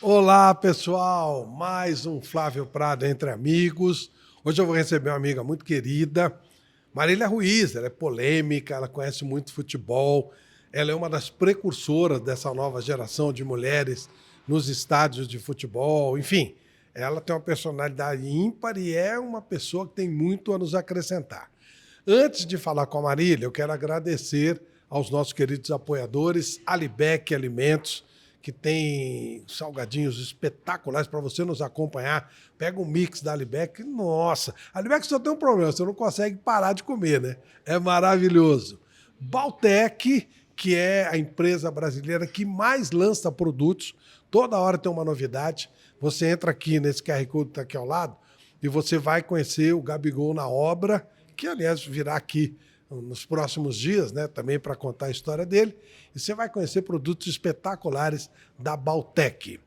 Olá, pessoal! Mais um Flávio Prado Entre Amigos. Hoje eu vou receber uma amiga muito querida, Marília Ruiz. Ela é polêmica, ela conhece muito futebol. Ela é uma das precursoras dessa nova geração de mulheres nos estádios de futebol. Enfim, ela tem uma personalidade ímpar e é uma pessoa que tem muito a nos acrescentar. Antes de falar com a Marília, eu quero agradecer aos nossos queridos apoiadores, Alibec Alimentos, que tem salgadinhos espetaculares para você nos acompanhar. Pega um mix da Alibec. Nossa, a Alibec só tem um problema, você não consegue parar de comer, né? É maravilhoso. Baltec, que é a empresa brasileira que mais lança produtos. Toda hora tem uma novidade. Você entra aqui nesse QR Code que está aqui ao lado e você vai conhecer o Gabigol na obra, que, aliás, virá aqui nos próximos dias, né, também para contar a história dele. E você vai conhecer produtos espetaculares da Baltec.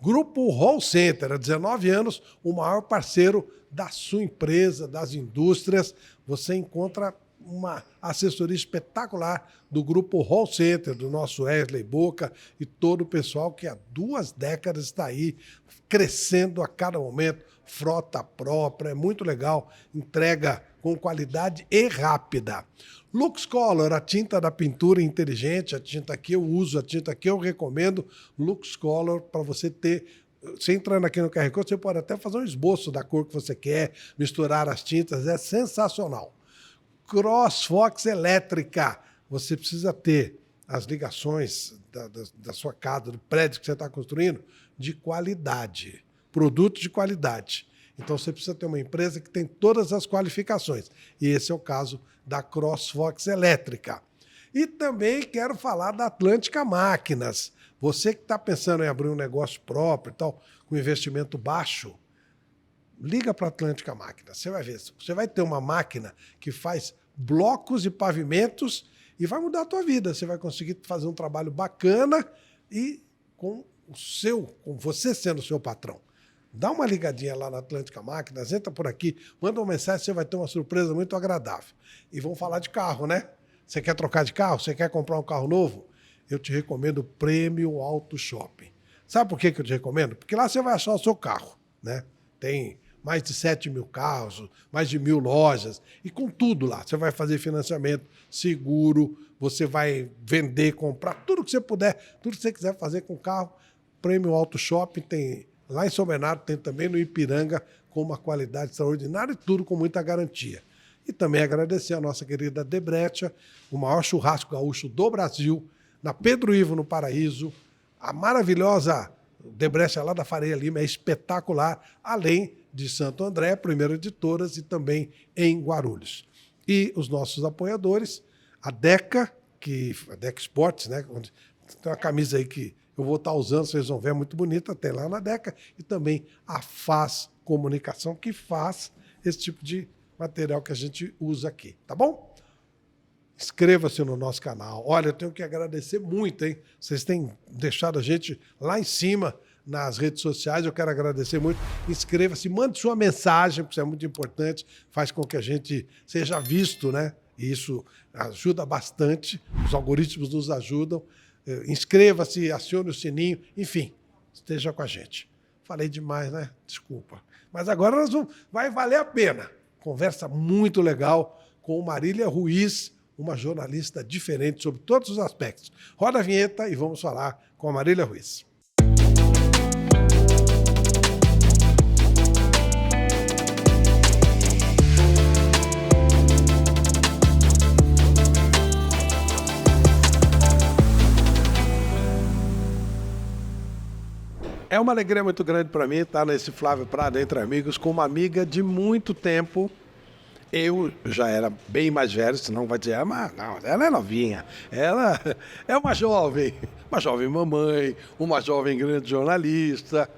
Grupo Hall Center, há 19 anos, o maior parceiro da sua empresa, das indústrias. Você encontra uma assessoria espetacular do Grupo Hall Center, do nosso Wesley Boca e todo o pessoal que há 2 décadas está aí crescendo a cada momento, frota própria, é muito legal, entrega com qualidade e rápida. LuxColor, a tinta da pintura inteligente, a tinta que eu uso, a tinta que eu recomendo, LuxColor, para você ter. Você entrando aqui no QR Code, você pode até fazer um esboço da cor que você quer, misturar as tintas, é sensacional. CrossFox Elétrica, você precisa ter as ligações da sua casa, do prédio que você está construindo, de qualidade, produtos de qualidade. Então, você precisa ter uma empresa que tem todas as qualificações. E esse é o caso da CrossFox Elétrica. E também quero falar da Atlântica Máquinas. Você que está pensando em abrir um negócio próprio e tal, com investimento baixo, liga para a Atlântica Máquinas. Você vai ver. Você vai ter uma máquina que faz blocos e pavimentos e vai mudar a tua vida. Você vai conseguir fazer um trabalho bacana e com você sendo o seu patrão. Dá uma ligadinha lá na Atlântica Máquinas, entra por aqui, manda uma mensagem, você vai ter uma surpresa muito agradável. E vamos falar de carro, né? Você quer trocar de carro? Você quer comprar um carro novo? Eu te recomendo o Prêmio Auto Shopping. Sabe por que eu te recomendo? Porque lá você vai achar o seu carro, né? Tem mais de 7 mil carros, mais de 1.000 lojas, e com tudo lá. Você vai fazer financiamento, seguro, você vai vender, comprar, tudo que você puder, tudo que você quiser fazer com o carro. Prêmio Auto Shopping tem lá em São Bernardo, tem também no Ipiranga, com uma qualidade extraordinária e tudo com muita garantia. E também agradecer a nossa querida Debrecha, o maior churrasco gaúcho do Brasil, na Pedro Ivo, no Paraíso. A maravilhosa Debrecha lá da Faria Lima é espetacular, além de Santo André, Primeira Editoras e também em Guarulhos. E os nossos apoiadores, a Deca Esportes, né? Tem uma camisa aí que eu vou estar usando, vocês vão ver, é muito bonita, tem lá na Deca, e também a Faz Comunicação, que faz esse tipo de material que a gente usa aqui, tá bom? Inscreva-se no nosso canal. Olha, eu tenho que agradecer muito, hein? Vocês têm deixado a gente lá em cima nas redes sociais, eu quero agradecer muito. Inscreva-se, mande sua mensagem, porque isso é muito importante, faz com que a gente seja visto, né? E isso ajuda bastante, os algoritmos nos ajudam. Inscreva-se, acione o sininho, enfim, esteja com a gente. Falei demais, né? Desculpa. Mas agora vai valer a pena. Conversa muito legal com Marília Ruiz, uma jornalista diferente sobre todos os aspectos. Roda a vinheta e vamos falar com a Marília Ruiz. É uma alegria muito grande para mim estar nesse Flávio Prado Entre Amigos com uma amiga de muito tempo. Eu já era bem mais velho, senão vai dizer, mas não, ela é novinha. Ela é uma jovem mamãe, uma jovem grande jornalista.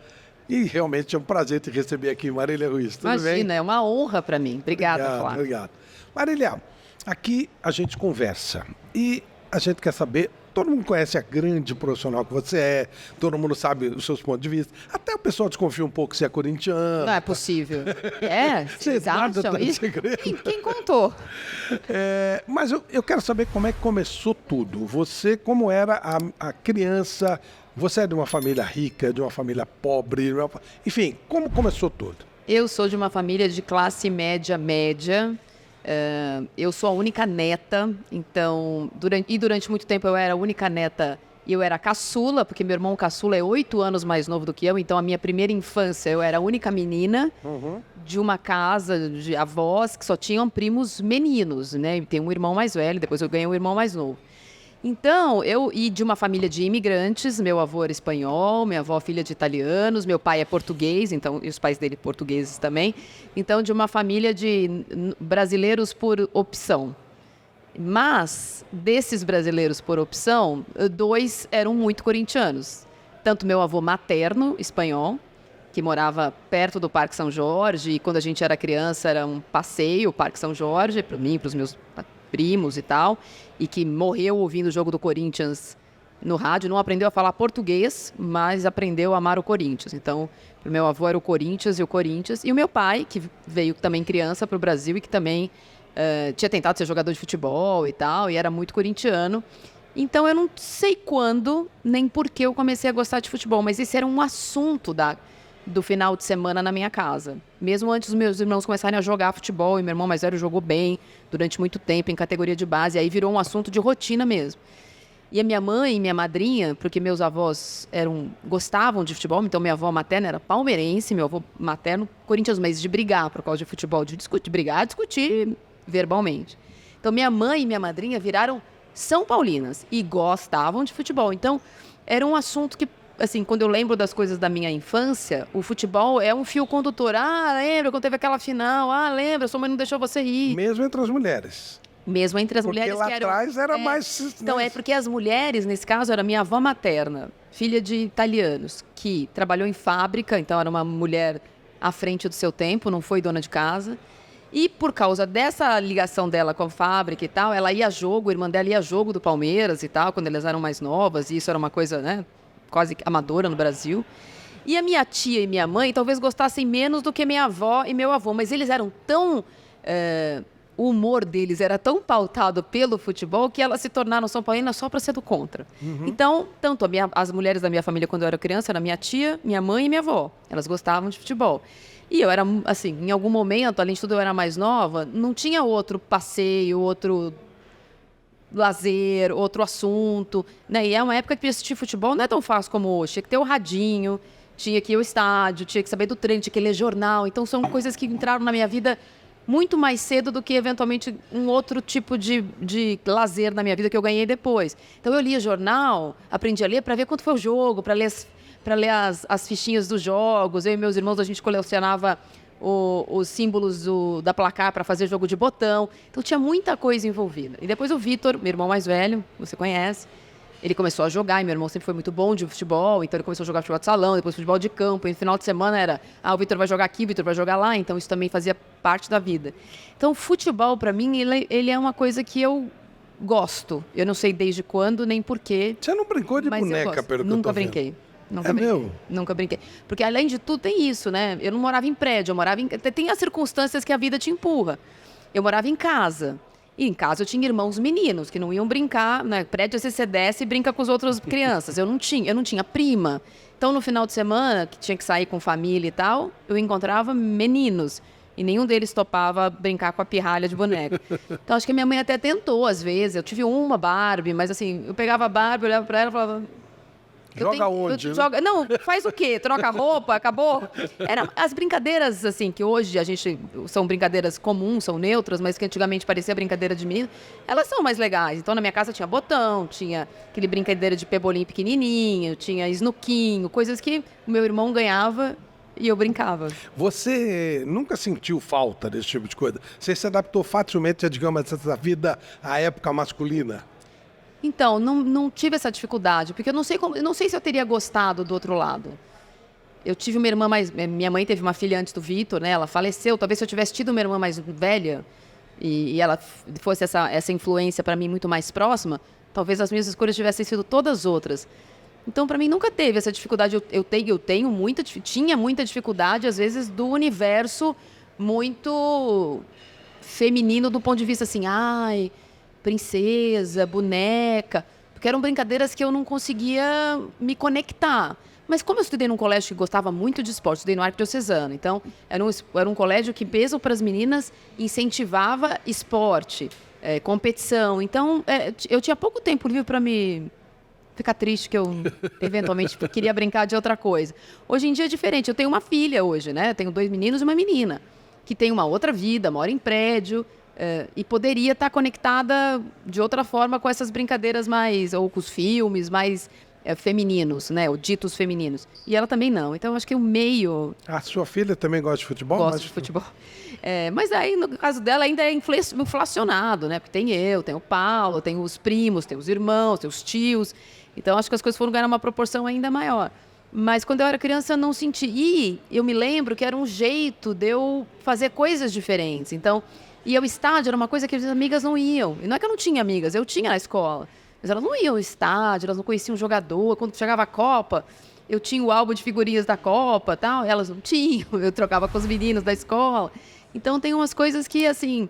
E realmente é um prazer te receber aqui, Marília Ruiz. Tudo bem? Imagina, é uma honra para mim. Obrigada, Flávio. Obrigado. Marília, aqui a gente conversa e a gente quer saber. Todo mundo conhece a grande profissional que você é, todo mundo sabe os seus pontos de vista. Até o pessoal desconfia um pouco que você é corintiano. Não é possível. É, vocês acham isso? Quem contou? Mas eu quero saber como é que começou tudo. Você, como era a criança Você é de uma família rica, de uma família pobre? Enfim, como começou tudo? Eu sou de uma família de classe média. Eu sou a única neta, então, durante muito tempo eu era a única neta e eu era a caçula, porque meu irmão caçula é 8 anos mais novo do que eu, então a minha primeira infância eu era a única menina de uma casa de avós que só tinham primos meninos, né? E tem um irmão mais velho, depois eu ganhei um irmão mais novo. Então, e de uma família de imigrantes, meu avô era espanhol, minha avó filha de italianos, meu pai é português, então, e os pais dele portugueses também. Então, de uma família de brasileiros por opção. Mas, desses brasileiros por opção, 2 eram muito corintianos. Tanto meu avô materno, espanhol, que morava perto do Parque São Jorge, e quando a gente era criança era um passeio, o Parque São Jorge, para mim, para os meus primos e tal, e que morreu ouvindo o jogo do Corinthians no rádio, não aprendeu a falar português, mas aprendeu a amar o Corinthians. Então, o meu avô era o Corinthians, e o meu pai, que veio também criança para o Brasil e que também tinha tentado ser jogador de futebol e tal, e era muito corintiano. Então, eu não sei quando, nem por que eu comecei a gostar de futebol, mas esse era um assunto do final de semana na minha casa. Mesmo antes dos meus irmãos começarem a jogar futebol, e meu irmão mais velho jogou bem durante muito tempo em categoria de base, aí virou um assunto de rotina mesmo. E a minha mãe e minha madrinha, porque meus avós gostavam de futebol, então minha avó materna era palmeirense, meu avô materno Corinthians, mas de brigar por causa de futebol, de discutir verbalmente. Então minha mãe e minha madrinha viraram São Paulinas e gostavam de futebol. Então era um assunto que, assim, quando eu lembro das coisas da minha infância, o futebol é um fio condutor. Ah, lembra quando teve aquela final? Ah, lembra, sua mãe não deixou você ir. Mesmo entre as mulheres. Mesmo entre as mulheres que eram... atrás era mais... Então, é porque as mulheres, nesse caso, era minha avó materna, filha de italianos, que trabalhou em fábrica, então era uma mulher à frente do seu tempo, não foi dona de casa. E por causa dessa ligação dela com a fábrica e tal, ela ia a jogo, a irmã dela ia a jogo do Palmeiras e tal, quando elas eram mais novas, e isso era uma coisa, né, quase amadora no Brasil. E a minha tia e minha mãe talvez gostassem menos do que minha avó e meu avô, mas eles eram tão... o humor deles era tão pautado pelo futebol que elas se tornaram São Paulinas só para ser do contra. Então, tanto as mulheres da minha família quando eu era criança, era minha tia, minha mãe e minha avó. Elas gostavam de futebol. E eu era, assim, em algum momento, além de tudo eu era mais nova, não tinha outro passeio, outro lazer, outro assunto, né? E é uma época que assistir futebol não é tão fácil como hoje. Tinha que ter o radinho, tinha que ir ao estádio, tinha que saber do treino, tinha que ler jornal. Então, são coisas que entraram na minha vida muito mais cedo do que, eventualmente, um outro tipo de lazer na minha vida que eu ganhei depois. Então, eu lia jornal, aprendi a ler para ver quanto foi o jogo, para ler as fichinhas dos jogos. Eu e meus irmãos, a gente colecionava os símbolos da placar para fazer jogo de botão. Então, tinha muita coisa envolvida. E depois o Vitor, meu irmão mais velho, você conhece, ele começou a jogar, e meu irmão sempre foi muito bom de futebol, então ele começou a jogar futebol de salão, depois futebol de campo, e no final de semana era, o Vitor vai jogar aqui, o Vitor vai jogar lá, então isso também fazia parte da vida. Então, o futebol, para mim, ele é uma coisa que eu gosto. Eu não sei desde quando, nem porquê. Você não brincou de boneca, pelo que eu tô Nunca brinquei. Nunca brinquei. Porque, além de tudo, tem isso, né? Eu não morava em prédio, eu morava tem as circunstâncias que a vida te empurra. Eu morava em casa. E em casa eu tinha irmãos meninos que não iam brincar, né? Prédio, se você desce e brinca com as outras crianças. Eu não tinha prima. Então, no final de semana, que tinha que sair com família e tal, eu encontrava meninos. E nenhum deles topava brincar com a pirralha de boneco. Então, acho que a minha mãe até tentou, às vezes. Eu tive uma Barbie, mas assim, eu pegava a Barbie, olhava para ela e falava... Joga onde? Não, faz o quê? Troca roupa? Acabou? As brincadeiras, assim, que hoje são brincadeiras comuns, são neutras, mas que antigamente parecia brincadeira de menino, elas são mais legais. Então, na minha casa tinha botão, tinha aquele brincadeira de pebolim pequenininho, tinha snuquinho, coisas que o meu irmão ganhava e eu brincava. Você nunca sentiu falta desse tipo de coisa? Você se adaptou facilmente, digamos, essa vida à época masculina? Então, não tive essa dificuldade, porque eu não sei se eu teria gostado do outro lado. Eu tive uma irmã minha mãe teve uma filha antes do Vitor, né? Ela faleceu. Talvez se eu tivesse tido uma irmã mais velha e ela fosse essa influência para mim muito mais próxima, talvez as minhas escolhas tivessem sido todas outras. Então, para mim, nunca teve essa dificuldade. Tinha muita dificuldade, às vezes, do universo muito feminino do ponto de vista assim, princesa, boneca. porque eram brincadeiras que eu não conseguia me conectar. Mas como eu estudei num colégio que gostava muito de esporte, estudei no Arquidiocesano, então era um colégio que, mesmo para as meninas, incentivava esporte, competição. Então, eu tinha pouco tempo livre para me ficar triste, que eu eventualmente queria brincar de outra coisa. Hoje em dia é diferente, eu tenho uma filha hoje, né? Eu tenho 2 meninos e uma menina, que tem uma outra vida, mora em prédio, e poderia estar conectada de outra forma com essas brincadeiras mais, ou com os filmes mais femininos, né? Ou ditos femininos. E ela também não. Então, acho que o meio... A sua filha também gosta de futebol? Gosta de futebol. Mas aí, no caso dela, ainda é inflacionado, né? Porque tem o Paulo, tem os primos, tem os irmãos, tem os tios. Então, acho que as coisas foram ganhar uma proporção ainda maior. Mas, quando eu era criança, eu não senti. E eu me lembro que era um jeito de eu fazer coisas diferentes. Então, ir ao estádio era uma coisa que as amigas não iam. E não é que eu não tinha amigas, eu tinha na escola. Mas elas não iam ao estádio, elas não conheciam o jogador. Quando chegava a Copa, eu tinha o álbum de figurinhas da Copa, tal, elas não tinham. Eu trocava com os meninos da escola. Então, tem umas coisas que, assim,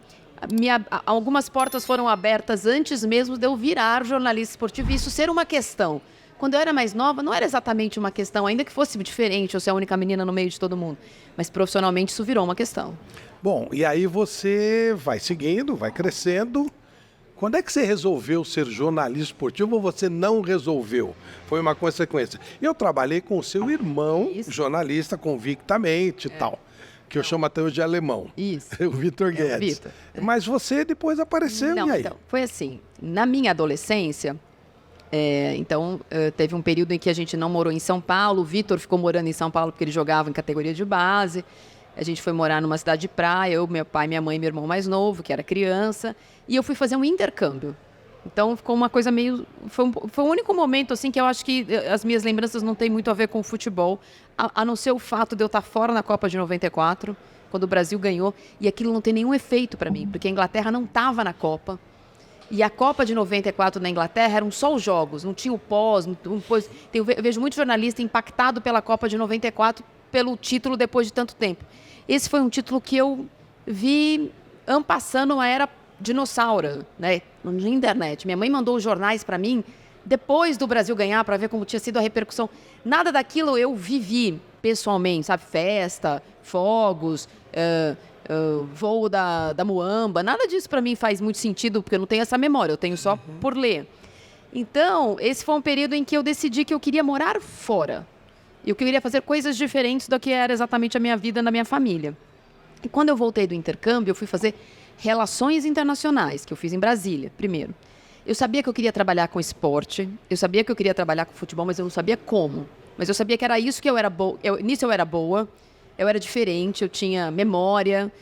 algumas portas foram abertas antes mesmo de eu virar jornalista esportivo e isso ser uma questão. Quando eu era mais nova, não era exatamente uma questão, ainda que fosse diferente, eu ser a única menina no meio de todo mundo. Mas, profissionalmente, isso virou uma questão. Bom, e aí você vai seguindo, vai crescendo. Quando é que você resolveu ser jornalista esportivo ou você não resolveu? Foi uma consequência. Eu trabalhei com o seu irmão, jornalista, convictamente e tal, que eu chamo até hoje de alemão. Isso. O Vitor Guedes. Vitor. Mas você depois apareceu, Não, e aí? então, foi assim, na minha adolescência, teve um período em que a gente não morou em São Paulo, o Vitor ficou morando em São Paulo porque ele jogava em categoria de base. A gente foi morar numa cidade de praia, eu, meu pai, minha mãe e meu irmão mais novo, que era criança, e eu fui fazer um intercâmbio. Então, ficou uma coisa meio... Foi o único momento, assim, que eu acho que as minhas lembranças não têm muito a ver com o futebol, a não ser o fato de eu estar fora na Copa de 94, quando o Brasil ganhou, e aquilo não tem nenhum efeito para mim, porque a Inglaterra não estava na Copa. E a Copa de 94 na Inglaterra eram só os jogos, não tinha o pós. Eu vejo muito jornalista impactado pela Copa de 94 pelo título depois de tanto tempo. Esse foi um título que eu vi passando uma era dinossauro, né, na internet. Minha mãe mandou os jornais para mim depois do Brasil ganhar para ver como tinha sido a repercussão. Nada daquilo eu vivi pessoalmente, sabe? Festa, fogos, voo da Muamba, nada disso para mim faz muito sentido, porque eu não tenho essa memória, eu tenho só por ler. Então, esse foi um período em que eu decidi que eu queria morar fora. E que eu queria fazer coisas diferentes do que era exatamente a minha vida na minha família. E quando eu voltei do intercâmbio, eu fui fazer relações internacionais, que eu fiz em Brasília, primeiro. Eu sabia que eu queria trabalhar com esporte, eu sabia que eu queria trabalhar com futebol, mas eu não sabia como. Mas eu sabia que era isso que eu era boa. Nisso eu era boa, eu era diferente, eu tinha memória,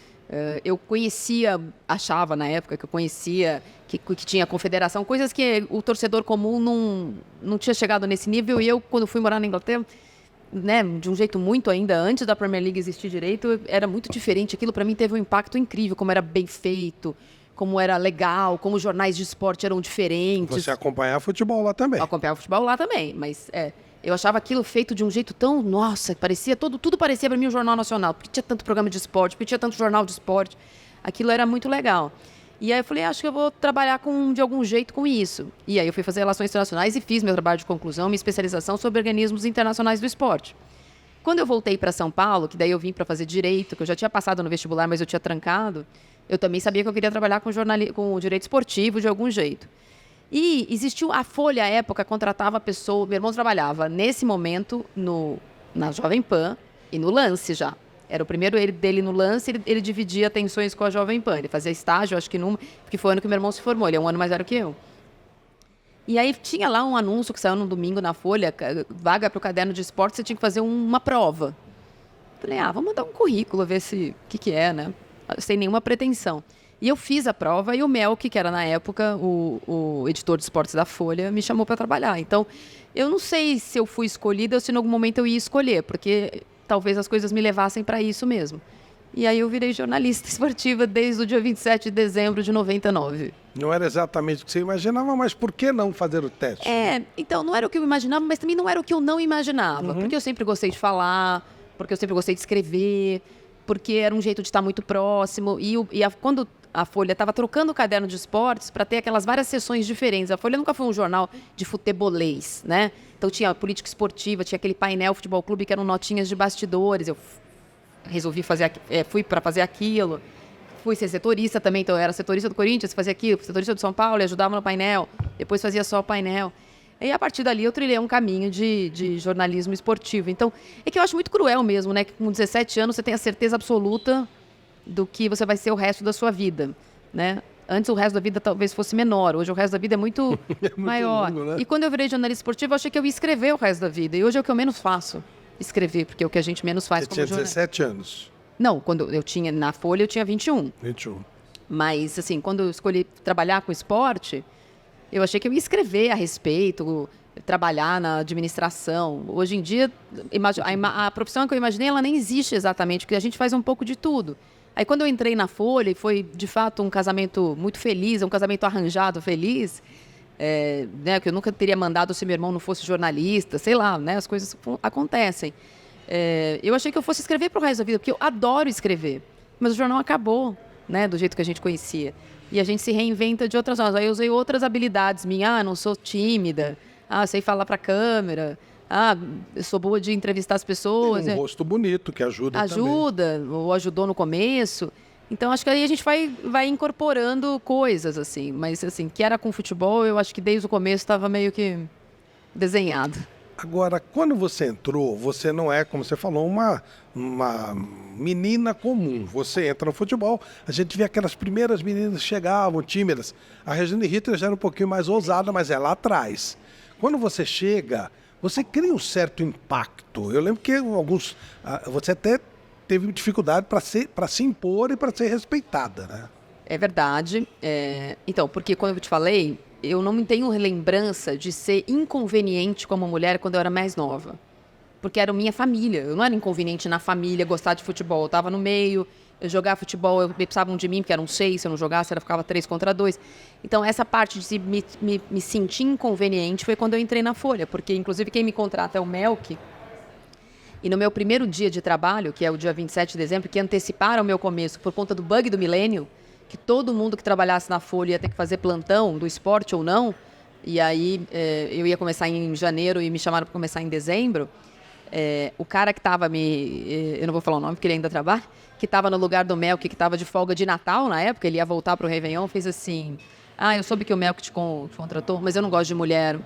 eu conhecia, achava na época que eu conhecia, que tinha confederação, coisas que o torcedor comum não tinha chegado nesse nível. E eu, quando fui morar na Inglaterra, né, de um jeito muito ainda antes da Premier League existir direito, era muito diferente. Aquilo para mim teve um impacto incrível, como era bem feito, como era legal, como os jornais de esporte eram diferentes. Você acompanhava futebol lá também? Eu acompanhava futebol lá também, mas eu achava aquilo feito de um jeito tão, nossa, parecia tudo parecia para mim um jornal nacional, porque tinha tanto programa de esporte, porque tinha tanto jornal de esporte. Aquilo era muito legal. E aí eu falei, acho que eu vou trabalhar de algum jeito com isso. E aí eu fui fazer relações internacionais e fiz meu trabalho de conclusão, minha especialização sobre organismos internacionais do esporte. Quando eu voltei para São Paulo, que daí eu vim para fazer direito, que eu já tinha passado no vestibular, mas eu tinha trancado, eu também sabia que eu queria trabalhar com o direito esportivo de algum jeito. E existiu a Folha, à época, contratava a pessoa, meu irmão trabalhava nesse momento na Jovem Pan e no Lance já. Era o primeiro dele no Lance, ele dividia atenções com a Jovem Pan. Ele fazia estágio, acho que porque foi o ano que meu irmão se formou, ele é um ano mais velho que eu. E aí tinha lá um anúncio que saiu no domingo na Folha, vaga para o caderno de esporte, você tinha que fazer uma prova. Falei, vamos mandar um currículo, ver o que é, né? Sem nenhuma pretensão. E eu fiz a prova e o Melk, que era na época o editor de esportes da Folha, me chamou para trabalhar. Então, eu não sei se eu fui escolhida ou se em algum momento eu ia escolher, porque talvez as coisas me levassem para isso mesmo. E aí eu virei jornalista esportiva desde o dia 27 de dezembro de 99. Não era exatamente o que você imaginava, mas por que não fazer o teste? Então, não era o que eu imaginava, mas também não era o que eu não imaginava. Porque eu sempre gostei de falar, porque eu sempre gostei de escrever, porque era um jeito de estar muito próximo. Quando a Folha estava trocando o caderno de esportes para ter aquelas várias sessões diferentes. A Folha nunca foi um jornal de futebolês, né? Então tinha política esportiva, tinha aquele painel Futebol Clube que eram notinhas de bastidores. Eu resolvi fazer, fui para fazer aquilo. Fui ser setorista também, então eu era setorista do Corinthians, fazia aquilo, setorista do São Paulo, ajudava no painel, depois fazia só o painel. E a partir dali eu trilhei um caminho de jornalismo esportivo. Então, é que eu acho muito cruel mesmo, né? Que com 17 anos você tem a certeza absoluta do que você vai ser o resto da sua vida, né? Antes o resto da vida talvez fosse menor, hoje o resto da vida é muito, maior. Longo, né? E quando eu virei jornalista esportivo, eu achei que eu ia escrever o resto da vida. E hoje é o que eu menos faço, escrever, porque é o que a gente menos faz Você como tinha jornalista. 17 anos. Não, quando eu tinha, na Folha eu tinha 21. 21. Mas, assim, quando eu escolhi trabalhar com esporte, eu achei que eu ia escrever a respeito, trabalhar na administração. Hoje em dia, a profissão que eu imaginei, ela nem existe exatamente, porque a gente faz um pouco de tudo. Aí, quando eu entrei na Folha, e foi, de fato, um casamento muito feliz, um casamento arranjado feliz, né, que eu nunca teria mandado se meu irmão não fosse jornalista, sei lá, né, as coisas acontecem. Eu achei que eu fosse escrever para o resto da vida, porque eu adoro escrever. Mas o jornal acabou, né, do jeito que a gente conhecia. E a gente se reinventa de outras formas. Aí eu usei outras habilidades minhas. Não sou tímida. Sei falar para a câmera. Eu sou boa de entrevistar as pessoas. Tem um rosto bonito que ajuda também. Ajuda, ou ajudou no começo. Então, acho que aí a gente vai incorporando coisas, assim. Mas, assim, que era com futebol, eu acho que desde o começo estava meio que desenhado. Agora, quando você entrou, você não é, como você falou, uma menina comum. Você entra no futebol, a gente vê aquelas primeiras meninas que chegavam, tímidas. A Regina Ritter já era um pouquinho mais ousada, mas é lá atrás. Quando você chega, você cria um certo impacto. Eu lembro que você até teve dificuldade para se impor e para ser respeitada, né? É verdade. Então, porque quando eu te falei, eu não tenho lembrança de ser inconveniente como mulher quando eu era mais nova. Porque era minha família. Eu não era inconveniente na família gostar de futebol. Eu estava no meio, eu jogava futebol, precisavam de mim, porque eram 6, se eu não jogasse, ela ficava 3 contra 2. Então, essa parte de me sentir inconveniente foi quando eu entrei na Folha. Porque, inclusive, quem me contrata é o Melk. E no meu primeiro dia de trabalho, que é o dia 27 de dezembro, que anteciparam o meu começo por conta do bug do milênio, que todo mundo que trabalhasse na Folha ia ter que fazer plantão, do esporte ou não, e aí eu ia começar em janeiro e me chamaram para começar em dezembro, o cara que estava eu não vou falar o nome porque ele ainda trabalha, que estava no lugar do Melk, que estava de folga de Natal na época, ele ia voltar para o Réveillon, fez assim, eu soube que o Melk te contratou, mas eu não gosto de mulher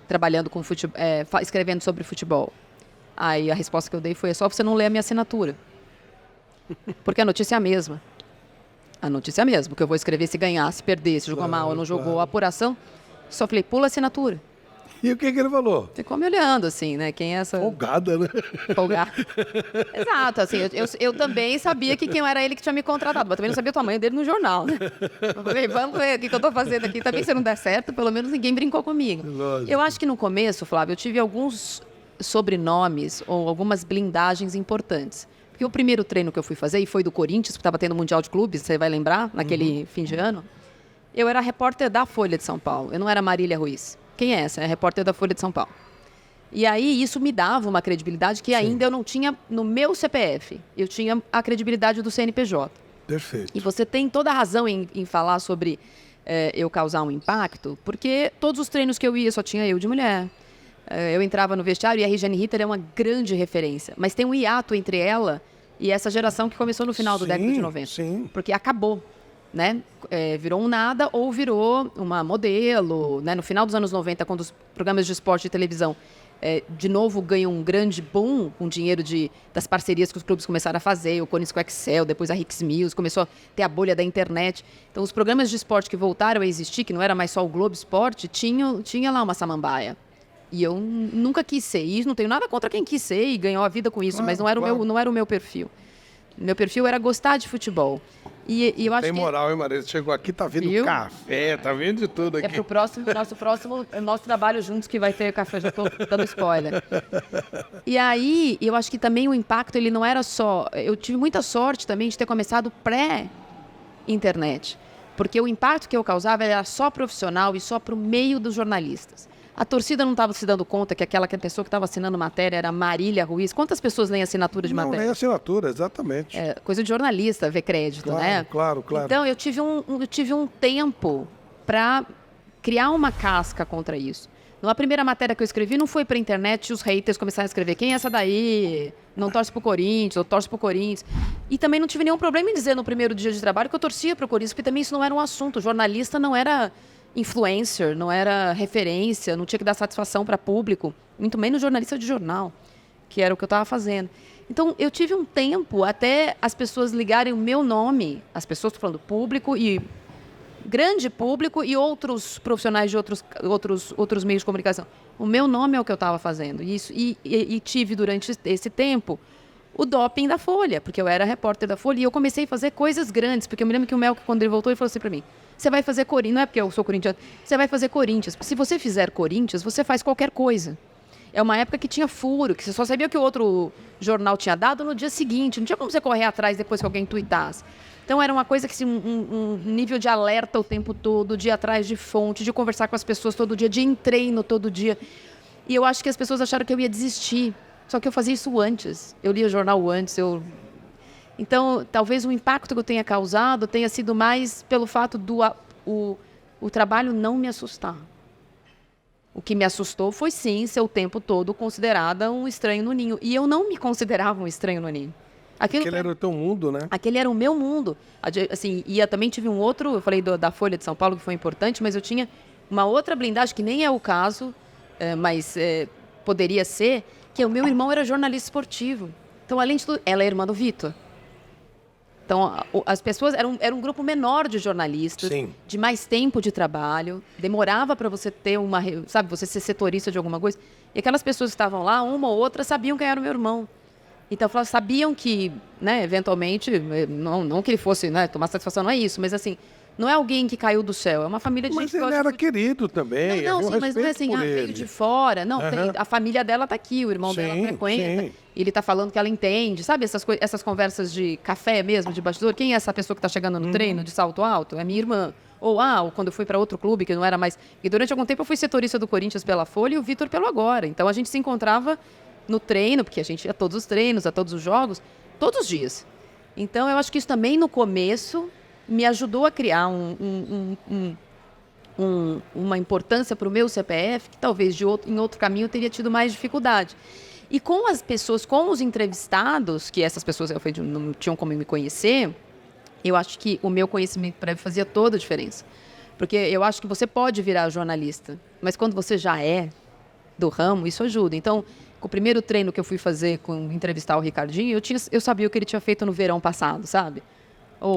trabalhando com futebol, escrevendo sobre futebol. Aí a resposta que eu dei foi, só você não lê a minha assinatura, porque a notícia é a mesma. A notícia mesmo, que eu vou escrever se ganhar, se perder, se jogou mal ou não jogou, a apuração. Só falei, pula a assinatura. E o que ele falou? Ficou me olhando, assim, né? Quem é essa... Folgada, né? Folgada. Exato, assim, eu também sabia que quem era ele que tinha me contratado, mas também não sabia o tamanho dele no jornal, né? Eu falei, vamos ver o que eu tô fazendo aqui. Também se não der certo, pelo menos ninguém brincou comigo. Lógico. Eu acho que no começo, Flávio, eu tive alguns sobrenomes ou algumas blindagens importantes. Porque o primeiro treino que eu fui fazer, e foi do Corinthians, que estava tendo o Mundial de Clubes, você vai lembrar, naquele fim de ano, eu era repórter da Folha de São Paulo. Eu não era Marília Ruiz. Quem é essa? É repórter da Folha de São Paulo. E aí isso me dava uma credibilidade que ainda eu não tinha no meu CPF. Eu tinha a credibilidade do CNPJ. Perfeito. E você tem toda a razão em falar sobre eu causar um impacto, porque todos os treinos que eu ia só tinha eu de mulher. Eu entrava no vestiário e a Regiane Ritter é uma grande referência. Mas tem um hiato entre ela e essa geração que começou no final da década de 90. Sim. Porque acabou, né? Virou um nada ou virou uma modelo, né? No final dos anos 90, quando os programas de esporte de televisão de novo ganham um grande boom com dinheiro das parcerias que os clubes começaram a fazer, o Corinthians com o Excel, depois a Hicks Mills, começou a ter a bolha da internet. Então, os programas de esporte que voltaram a existir, que não era mais só o Globo Esporte, tinha lá uma samambaia. E eu nunca quis ser isso, não tenho nada contra quem quis ser e ganhou a vida com isso, mas não era o meu perfil. Meu perfil era gostar de futebol. E eu acho Tem moral, hein, Maria? Você chegou aqui, tá vindo café, tá vindo de tudo aqui. É pro nosso trabalho juntos que vai ter café, já tô dando spoiler. E aí, eu acho que também o impacto, ele não era só... Eu tive muita sorte também de ter começado pré-internet. Porque o impacto que eu causava era só profissional e só pro meio dos jornalistas. A torcida não estava se dando conta que aquela pessoa que estava assinando matéria era Marília Ruiz. Quantas pessoas leem assinatura de matéria? Não, nem assinatura, exatamente. É coisa de jornalista ver crédito, claro, né? Claro. Então, eu tive um tempo para criar uma casca contra isso. Na primeira matéria que eu escrevi, não foi para a internet e os haters começaram a escrever quem é essa daí, não torce pro Corinthians, ou torce pro Corinthians. E também não tive nenhum problema em dizer no primeiro dia de trabalho que eu torcia pro Corinthians, porque também isso não era um assunto. O jornalista não era influencer, não era referência, não tinha que dar satisfação para público, muito menos jornalista de jornal, que era o que eu estava fazendo. Então, eu tive um tempo até as pessoas ligarem o meu nome, as pessoas, estou falando público e grande público e outros profissionais de outros meios de comunicação. O meu nome é o que eu estava fazendo. E tive, durante esse tempo, o doping da Folha, porque eu era repórter da Folha e eu comecei a fazer coisas grandes, porque eu me lembro que o Melk, quando ele voltou, ele falou assim para mim, você vai fazer Corinthians, não é porque eu sou corintiano, você vai fazer Corinthians. Se você fizer Corinthians, você faz qualquer coisa. É uma época que tinha furo, que você só sabia o que o outro jornal tinha dado no dia seguinte, não tinha como você correr atrás depois que alguém tuitasse. Então, era uma coisa que, assim, um nível de alerta o tempo todo, de ir atrás de fonte, de conversar com as pessoas todo dia, de ir em treino todo dia. E eu acho que as pessoas acharam que eu ia desistir. Só que eu fazia isso antes. Eu lia jornal antes. Então, talvez o impacto que eu tenha causado tenha sido mais pelo fato do o trabalho não me assustar. O que me assustou foi, sim, ser o tempo todo considerada um estranho no ninho. E eu não me considerava um estranho no ninho. Aquele era o teu mundo, né? Aquele era o meu mundo. Assim, e eu também tive um outro, eu falei da Folha de São Paulo, que foi importante, mas eu tinha uma outra blindagem, que nem é o caso, mas poderia ser, que o meu irmão era jornalista esportivo. Então, além de tudo, ela é irmã do Vitor. Então, as pessoas... Era um grupo menor de jornalistas, sim, de mais tempo de trabalho, demorava para você ter uma... Sabe, você ser setorista de alguma coisa. E aquelas pessoas que estavam lá, uma ou outra, sabiam quem era o meu irmão. Então, sabiam que, né, eventualmente, não que ele fosse, né, tomar satisfação, não é isso, mas assim, não é alguém que caiu do céu, é uma família de gente que ele era querido também, não, sim, mas não é assim, veio de fora. Não, a família dela está aqui, o irmão dela frequenta, sim. Ele está falando que ela entende, sabe essas conversas de café mesmo, de bastidor? Quem é essa pessoa que está chegando no treino de salto alto? É minha irmã. Ou quando eu fui para outro clube, que não era mais... E durante algum tempo eu fui setorista do Corinthians pela Folha e o Vitor pelo Agora. Então a gente se encontrava no treino, porque a gente ia a todos os treinos, a todos os jogos, todos os dias. Então, eu acho que isso também, no começo, me ajudou a criar uma importância para o meu CPF, que talvez em outro caminho eu teria tido mais dificuldade. E com as pessoas, com os entrevistados, que essas pessoas não tinham como me conhecer, eu acho que o meu conhecimento prévio fazia toda a diferença. Porque eu acho que você pode virar jornalista, mas quando você já é do ramo, isso ajuda. Então, com o primeiro treino que eu fui fazer, entrevistar o Ricardinho, eu sabia o que ele tinha feito no verão passado, sabe?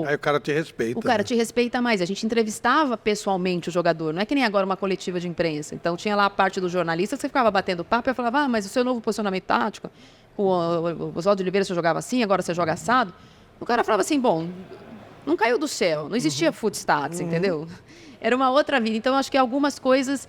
Aí o cara te respeita. O cara te respeita mais. A gente entrevistava pessoalmente o jogador, não é que nem agora uma coletiva de imprensa. Então, tinha lá a parte dos jornalistas, você ficava batendo papo e eu falava, mas o seu novo posicionamento tático, o Oswaldo Oliveira você jogava assim, agora você joga assado. O cara falava assim, bom, não caiu do céu, não existia footstats, entendeu? Era uma outra vida. Então, acho que algumas coisas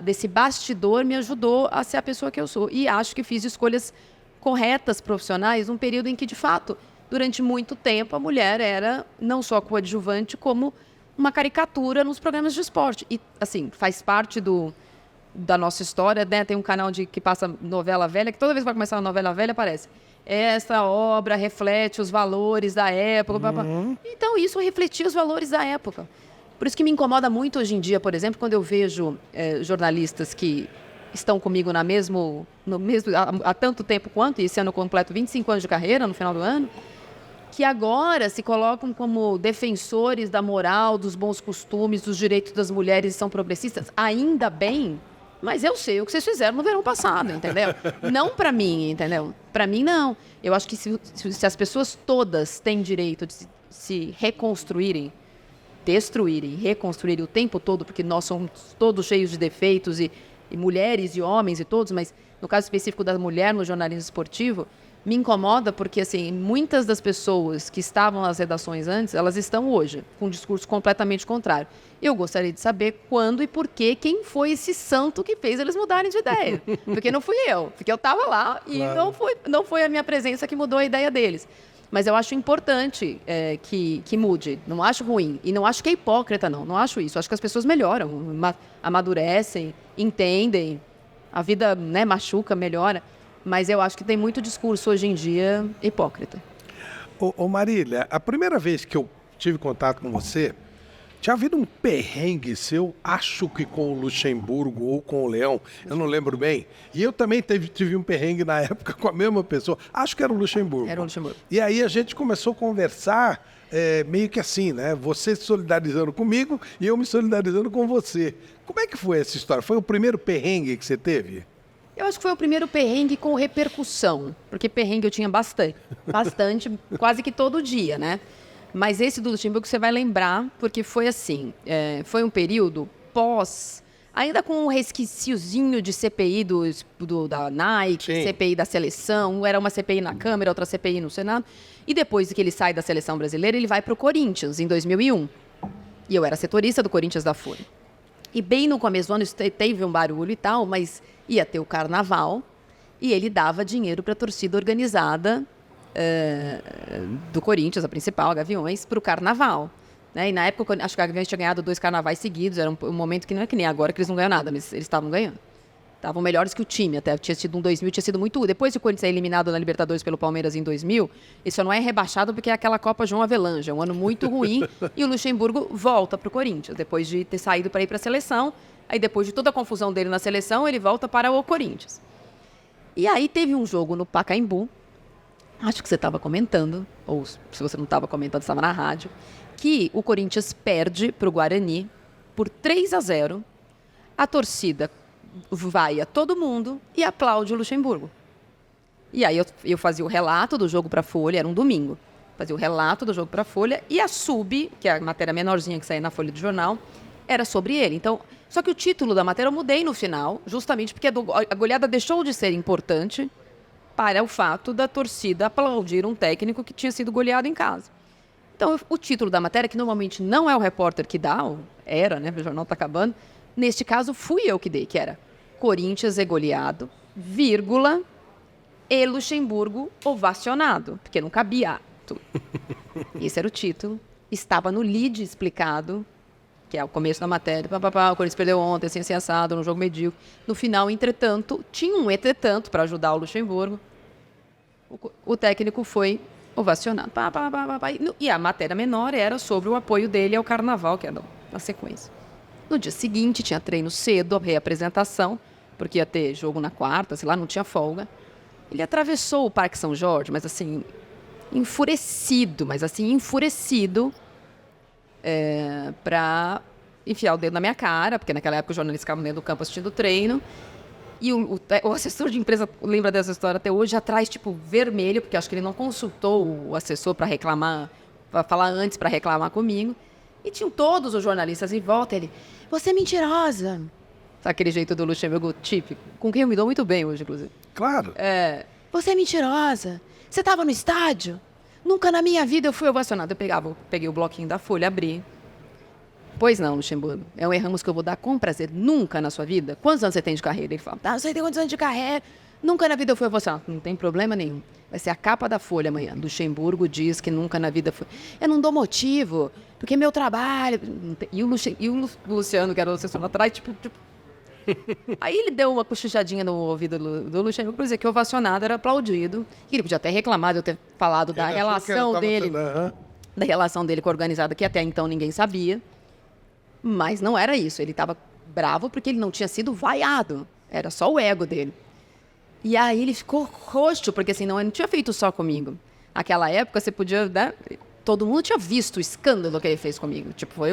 desse bastidor me ajudou a ser a pessoa que eu sou. E acho que fiz escolhas corretas profissionais num período em que, de fato, durante muito tempo, a mulher era não só coadjuvante, como uma caricatura nos programas de esporte. E, assim, faz parte da nossa história, né? Tem um canal que passa novela velha, que toda vez que vai começar uma novela velha, aparece. Essa obra reflete os valores da época. Então, isso refletia os valores da época. Por isso que me incomoda muito hoje em dia, por exemplo, quando eu vejo jornalistas que estão comigo há tanto tempo quanto, e esse ano eu completo 25 anos de carreira, no final do ano, que agora se colocam como defensores da moral, dos bons costumes, dos direitos das mulheres e são progressistas. Ainda bem, mas eu sei o que vocês fizeram no verão passado, entendeu? Não para mim, entendeu? Para mim, não. Eu acho que se as pessoas todas têm direito de se reconstruírem, destruírem, reconstruírem o tempo todo, porque nós somos todos cheios de defeitos, e mulheres e homens e todos, mas no caso específico da mulher no jornalismo esportivo, me incomoda porque, assim, muitas das pessoas que estavam nas redações antes, elas estão hoje com um discurso completamente contrário. Eu gostaria de saber quando e por que, quem foi esse santo que fez eles mudarem de ideia. Porque não fui eu, porque eu estava lá e claro. não foi a minha presença que mudou a ideia deles. Mas eu acho importante que mude. Não acho ruim. E não acho que é hipócrita, não. Não acho isso. Acho que as pessoas melhoram, amadurecem, entendem. A vida, né, machuca, melhora. Mas eu acho que tem muito discurso hoje em dia hipócrita. Ô Marília, a primeira vez que eu tive contato com você, tinha havido um perrengue seu, acho que com o Luxemburgo ou com o Leão, eu não lembro bem. E eu também tive um perrengue na época com a mesma pessoa, acho que era o Luxemburgo. Era o Luxemburgo. E aí a gente começou a conversar meio que assim, né? Você se solidarizando comigo e eu me solidarizando com você. Como é que foi essa história? Foi o primeiro perrengue que você teve? Eu acho que foi o primeiro perrengue com repercussão, porque perrengue eu tinha bastante, quase que todo dia, né? Mas esse do Luxemburgo você vai lembrar, porque foi assim, foi um período pós, ainda com um resquiciozinho de CPI da Nike, Sim. CPI da seleção, era uma CPI na Câmara, outra CPI no Senado, e depois que ele sai da seleção brasileira, ele vai para o Corinthians, em 2001. E eu era setorista do Corinthians da Folha. E bem no começo do ano, teve um barulho e tal, mas ia ter o carnaval e ele dava dinheiro para a torcida organizada do Corinthians, a principal, a Gaviões, para o carnaval. Né? E na época, acho que a Gaviões tinha ganhado 2 carnavais seguidos, era um momento que não é que nem agora, que eles não ganham nada, mas eles estavam ganhando. Estavam melhores que o time, até tinha sido um 2000, tinha sido muito... Depois que o Corinthians é eliminado na Libertadores pelo Palmeiras em 2000, ele só não é rebaixado porque é aquela Copa João Avelange, é um ano muito ruim, e o Luxemburgo volta para o Corinthians, depois de ter saído para ir para a seleção, aí depois de toda a confusão dele na seleção, ele volta para o Corinthians. E aí teve um jogo no Pacaembu, acho que você estava comentando, ou se você não estava comentando, estava na rádio, que o Corinthians perde para o Guarani por 3-0, a torcida vai a todo mundo e aplaude o Luxemburgo. E aí eu fazia o relato do jogo para a Folha, era um domingo, fazia o relato do jogo para a Folha e a sub, que é a matéria menorzinha que saía na Folha do jornal, era sobre ele. Então, só que o título da matéria eu mudei no final, justamente porque a goleada deixou de ser importante para o fato da torcida aplaudir um técnico que tinha sido goleado em casa. Então, o título da matéria, que normalmente não é o repórter que dá, era, né, o jornal está acabando, neste caso fui eu que dei, que era Corinthians é goleado, vírgula, e Luxemburgo ovacionado, porque não cabia tudo. Esse era o título. Estava no lead explicado, que é o começo da matéria, o Corinthians perdeu ontem, assim assado, no jogo medíocre. No final, entretanto, tinha um entretanto para ajudar o Luxemburgo. O técnico foi ovacionado. E a matéria menor era sobre o apoio dele ao carnaval, que era na sequência. No dia seguinte, tinha treino cedo, a reapresentação, porque ia ter jogo na quarta, sei lá, não tinha folga. Ele atravessou o Parque São Jorge, mas assim, enfurecido, para enfiar o dedo na minha cara, porque naquela época os jornalistas ficavam dentro do campo assistindo o treino. E o assessor de empresa lembra dessa história até hoje, atrás, tipo, vermelho, porque acho que ele não consultou o assessor para reclamar, para falar antes, para reclamar comigo. E tinham todos os jornalistas em volta. Ele, você é mentirosa. Sabe aquele jeito do Luxemburgo típico? Com quem eu me dou muito bem hoje, inclusive. Claro. Você é mentirosa. Você estava no estádio? Nunca na minha vida eu fui ovacionado. Peguei o bloquinho da Folha, abri. Pois não, Luxemburgo. É um erramos que eu vou dar com prazer. Nunca na sua vida. Quantos anos você tem de carreira? Ele fala, você tem quantos anos de carreira? Nunca na vida eu fui ovacionado. Não tem problema nenhum. Vai ser a capa da Folha amanhã. Luxemburgo diz que nunca na vida foi. Eu não dou motivo, porque meu trabalho... E o Luciano, que era o assessor atrás, tipo... Aí ele deu uma cochichadinha no ouvido do Luxemburgo para dizer que o ovacionado era aplaudido. E ele podia até reclamar de eu ter falado da relação dele, da relação dele com a organizada, que até então ninguém sabia. Mas não era isso. Ele estava bravo porque ele não tinha sido vaiado. Era só o ego dele. E aí ele ficou roxo, porque assim, não tinha feito só comigo. Naquela época, você podia... Né, todo mundo tinha visto o escândalo que ele fez comigo. Tipo,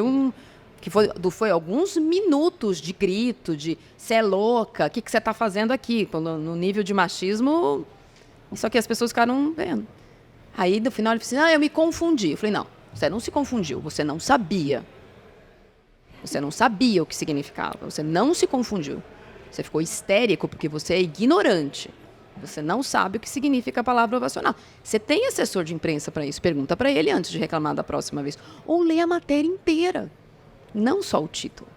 foi alguns minutos de grito, de você é louca, o que você está fazendo aqui? No nível de machismo, só que as pessoas ficaram vendo. Aí, no final, ele disse assim, eu me confundi. Eu falei, não, você não se confundiu, você não sabia. Você não sabia o que significava, você não se confundiu. Você ficou histérico porque você é ignorante. Você não sabe o que significa a palavra ovacional. Você tem assessor de imprensa para isso? Pergunta para ele antes de reclamar da próxima vez. Ou lê a matéria inteira, não só o título.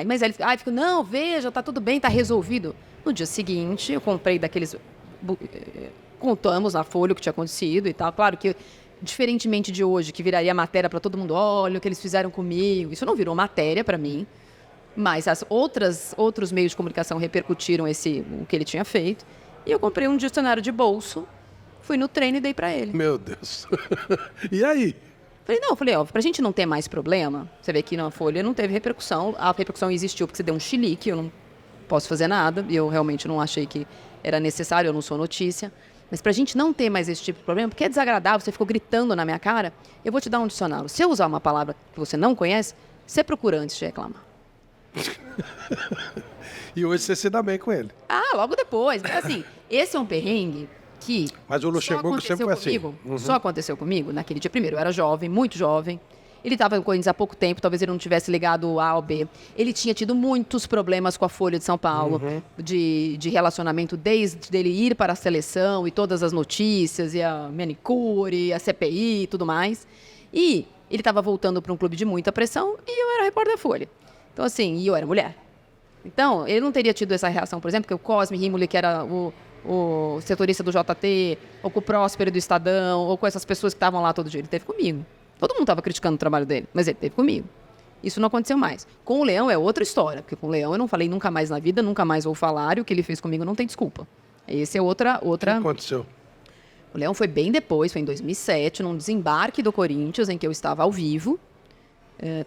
Mas ele ficou, não, veja, tá tudo bem, tá resolvido. No dia seguinte, eu comprei daqueles contamos na Folha o que tinha acontecido e tal. Claro que, diferentemente de hoje, que viraria matéria para todo mundo, olha o que eles fizeram comigo, isso não virou matéria para mim, mas outros meios de comunicação repercutiram o que ele tinha feito, e eu comprei um dicionário de bolso, fui no treino e dei para ele. Meu Deus. E aí? Falei, ó, pra gente não ter mais problema, você vê que na Folha não teve repercussão, a repercussão existiu porque você deu um chilique, eu não posso fazer nada, e eu realmente não achei que era necessário, eu não sou notícia, mas pra gente não ter mais esse tipo de problema, porque é desagradável, você ficou gritando na minha cara, eu vou te dar um dicionário. Se eu usar uma palavra que você não conhece, você procura antes de reclamar. E hoje você se dá bem com ele. Logo depois, mas assim, esse é um perrengue que Mas o Luxemburgo sempre foi assim. Uhum. Só aconteceu comigo naquele dia. Primeiro, eu era jovem, muito jovem. Ele estava no Corinthians há pouco tempo, talvez ele não tivesse ligado A ou B. Ele tinha tido muitos problemas com a Folha de São Paulo, de relacionamento, desde ele ir para a seleção e todas as notícias, e a manicure, a CPI e tudo mais. E ele estava voltando para um clube de muita pressão e eu era repórter da Folha. Então, assim, e eu era mulher. Então, ele não teria tido essa reação, por exemplo, que o Cosme Rímoli, que era o setorista do JT, ou com o Próspero do Estadão, ou com essas pessoas que estavam lá todo dia. Ele teve comigo. Todo mundo estava criticando o trabalho dele, mas ele teve comigo. Isso não aconteceu mais. Com o Leão é outra história, porque com o Leão eu não falei nunca mais na vida, nunca mais vou falar, e o que ele fez comigo não tem desculpa. Esse é outra... O que aconteceu? O Leão foi bem depois, foi em 2007, num desembarque do Corinthians, em que eu estava ao vivo,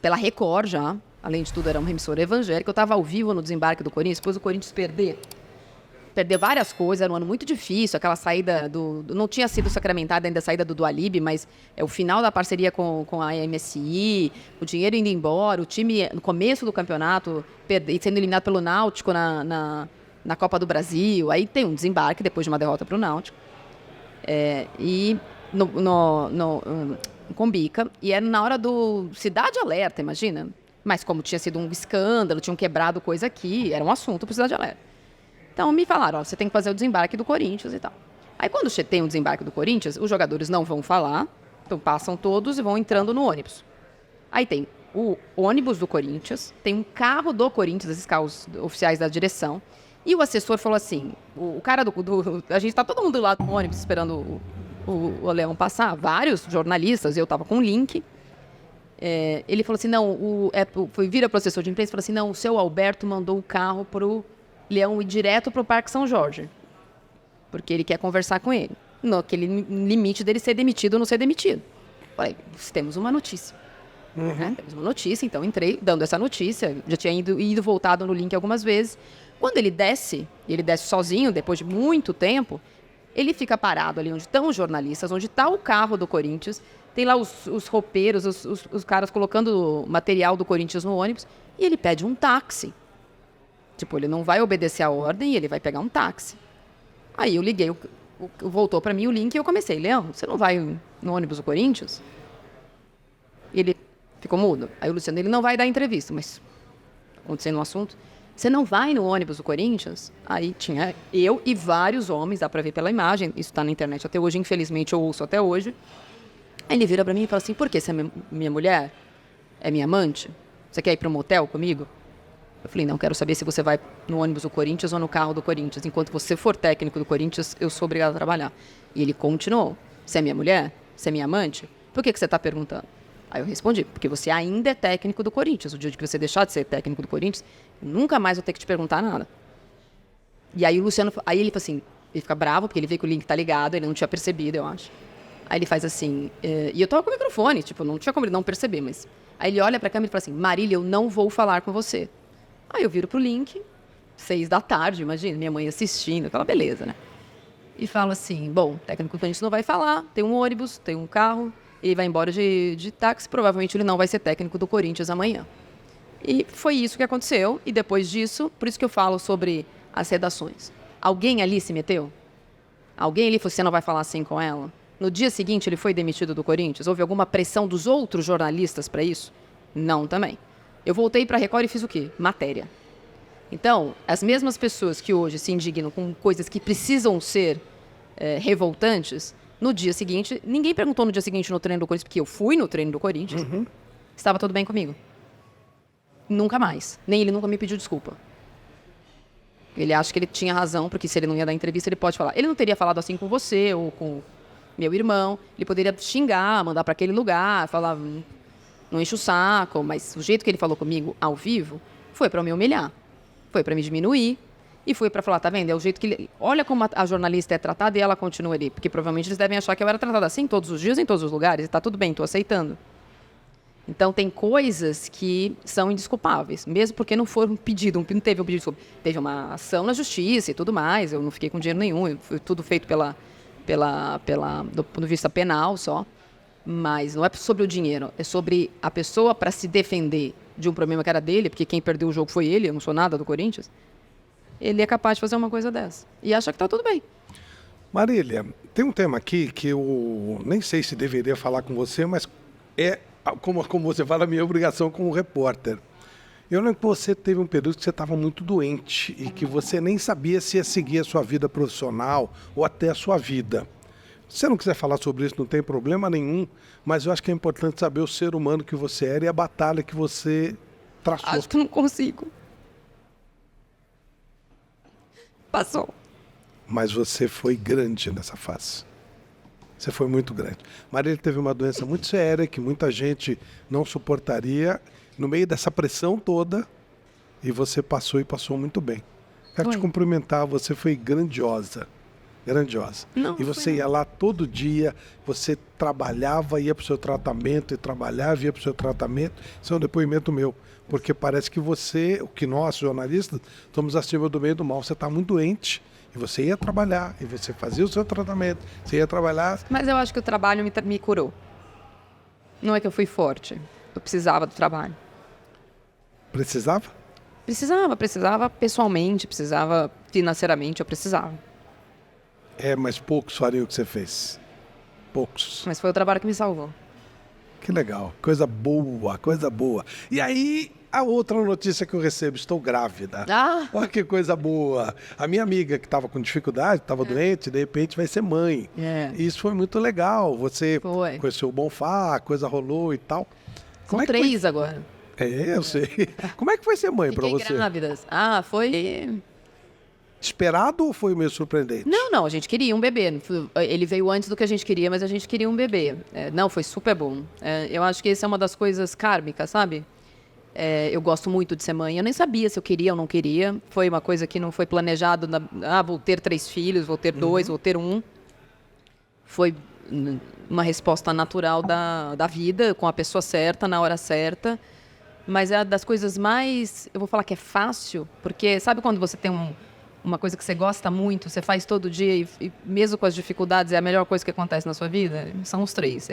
pela Record já. Além de tudo, era uma emissora evangélica. Eu estava ao vivo no desembarque do Corinthians, depois o Corinthians perder várias coisas, era um ano muito difícil, aquela saída não tinha sido sacramentada ainda a saída do Dualib, mas é o final da parceria com a MSI, o dinheiro indo embora, o time no começo do campeonato sendo eliminado pelo Náutico na Copa do Brasil, aí tem um desembarque depois de uma derrota para o Náutico, e no Combica, e era na hora do Cidade Alerta, imagina, mas como tinha sido um escândalo, tinham quebrado coisa aqui, era um assunto para Cidade Alerta. Então, me falaram, você tem que fazer o desembarque do Corinthians e tal. Aí, quando tem o desembarque do Corinthians, os jogadores não vão falar, então passam todos e vão entrando no ônibus. Aí tem o ônibus do Corinthians, tem um carro do Corinthians, esses carros oficiais da direção, e o assessor falou assim, o cara a gente tá todo mundo lá no ônibus esperando o Leão passar, vários jornalistas, eu estava com um link, ele falou assim, não, vira pro assessor de imprensa e falou assim, não, o seu Alberto mandou o carro pro Leão ir direto pro Parque São Jorge, porque ele quer conversar com ele, naquele limite dele ser demitido ou não ser demitido. Falei, temos uma notícia. Temos uma notícia, então entrei dando essa notícia, já tinha ido e voltado no link algumas vezes. Quando ele desce sozinho, depois de muito tempo, ele fica parado ali onde estão os jornalistas, onde está o carro do Corinthians, tem lá os roupeiros, os caras colocando o material do Corinthians no ônibus, e ele pede um táxi. Tipo, ele não vai obedecer a ordem e ele vai pegar um táxi. Aí eu liguei, voltou para mim o link e eu comecei, Leão, você não vai no ônibus do Corinthians? E ele ficou mudo. Aí o Luciano, ele não vai dar entrevista, mas acontecendo um assunto, você não vai no ônibus do Corinthians? Aí tinha eu e vários homens, dá para ver pela imagem, isso está na internet até hoje, infelizmente eu ouço até hoje. Aí ele vira para mim e fala assim, por quê? Você é minha mulher? É minha amante? Você quer ir para um motel comigo? Eu falei, não, quero saber se você vai no ônibus do Corinthians ou no carro do Corinthians. Enquanto você for técnico do Corinthians, eu sou obrigado a trabalhar. E ele continuou. Você é minha mulher? Você é minha amante? Por que você está perguntando? Aí eu respondi, porque você ainda é técnico do Corinthians. O dia que você deixar de ser técnico do Corinthians, nunca mais vou ter que te perguntar nada. E aí o Luciano, aí ele falou assim, ele fica bravo, porque ele vê que o link tá ligado, ele não tinha percebido, eu acho. Aí ele faz assim, e eu tava com o microfone, tipo, não tinha como ele não perceber, mas... Aí ele olha pra câmera e fala assim, Marília, eu não vou falar com você. Aí eu viro pro link, 6 da tarde, imagina, minha mãe assistindo, aquela beleza, né? E falo assim, bom, o técnico do Corinthians não vai falar, tem um ônibus, tem um carro, ele vai embora de táxi, provavelmente ele não vai ser técnico do Corinthians amanhã. E foi isso que aconteceu, e depois disso, por isso que eu falo sobre as redações. Alguém ali se meteu? Alguém ali falou, você não vai falar assim com ela? No dia seguinte ele foi demitido do Corinthians? Houve alguma pressão dos outros jornalistas para isso? Não, também. Eu voltei para a Record e fiz o quê? Matéria. Então, as mesmas pessoas que hoje se indignam com coisas que precisam ser revoltantes, no dia seguinte, ninguém perguntou no dia seguinte no treino do Corinthians, porque eu fui no treino do Corinthians, estava tudo bem comigo. Nunca mais. Nem ele nunca me pediu desculpa. Ele acha que ele tinha razão, porque se ele não ia dar entrevista, ele pode falar. Ele não teria falado assim com você ou com meu irmão. Ele poderia xingar, mandar para aquele lugar, falar, não enche o saco. Mas o jeito que ele falou comigo ao vivo foi para me humilhar, foi para me diminuir e foi para falar, tá vendo? É o jeito que ele... Olha como a jornalista é tratada e ela continua ali. Porque provavelmente eles devem achar que eu era tratada assim todos os dias, em todos os lugares. E tá tudo bem, tô aceitando. Então, tem coisas que são indesculpáveis, mesmo porque não foi um pedido, não teve um pedido de desculpa. Teve uma ação na justiça e tudo mais, eu não fiquei com dinheiro nenhum, foi tudo feito do ponto de vista penal só. Mas não é sobre o dinheiro, é sobre a pessoa para se defender de um problema que era dele, porque quem perdeu o jogo foi ele, eu não sou nada do Corinthians. Ele é capaz de fazer uma coisa dessa e acha que tá tudo bem. Marília, tem um tema aqui que eu nem sei se deveria falar com você, mas é... Como você fala, a minha obrigação como repórter. Eu lembro que você teve um período que você estava muito doente e que você nem sabia se ia seguir a sua vida profissional ou até a sua vida. Se você não quiser falar sobre isso, não tem problema nenhum, mas eu acho que é importante saber o ser humano que você era e a batalha que você traçou. Acho que não consigo. Passou. Mas você foi grande nessa fase. Você foi muito grande. Marília teve uma doença muito séria que muita gente não suportaria no meio dessa pressão toda e você passou e passou muito bem. Quero te cumprimentar, você foi grandiosa. Grandiosa. Não, e você ia lá todo dia, você trabalhava, ia para o seu tratamento e trabalhava, ia para o seu tratamento. Isso é um depoimento meu. Porque parece que você, o que nós, jornalistas, estamos acima do meio do mal. Você está muito doente. E você ia trabalhar, e você fazia o seu tratamento, você ia trabalhar... Mas eu acho que o trabalho me curou. Não é que eu fui forte. Eu precisava do trabalho. Precisava? Precisava pessoalmente, precisava financeiramente, eu precisava. Mas poucos fariam o que você fez. Poucos. Mas foi o trabalho que me salvou. Que legal, coisa boa, coisa boa. E aí... A outra notícia que eu recebo, estou grávida. Olha que coisa boa. A minha amiga que estava com dificuldade, estava doente, de repente vai ser mãe. E isso foi muito legal. Você conheceu o Bonfá, a coisa rolou e tal. São 3 agora. Eu sei. Como é que foi ser mãe para você? Grávidas. Foi... Esperado ou foi meio surpreendente? Não, a gente queria um bebê. Ele veio antes do que a gente queria, mas a gente queria um bebê. Não, foi super bom. Eu acho que essa é uma das coisas kármicas, sabe? Eu gosto muito de ser mãe. Eu nem sabia se eu queria ou não queria. Foi uma coisa que não foi planejado. Vou ter 3 filhos, vou ter 2, vou ter 1. Foi uma resposta natural da vida, com a pessoa certa, na hora certa. Mas é das coisas mais... Eu vou falar que é fácil, porque sabe quando você tem uma coisa que você gosta muito, você faz todo dia e mesmo com as dificuldades é a melhor coisa que acontece na sua vida? São os 3.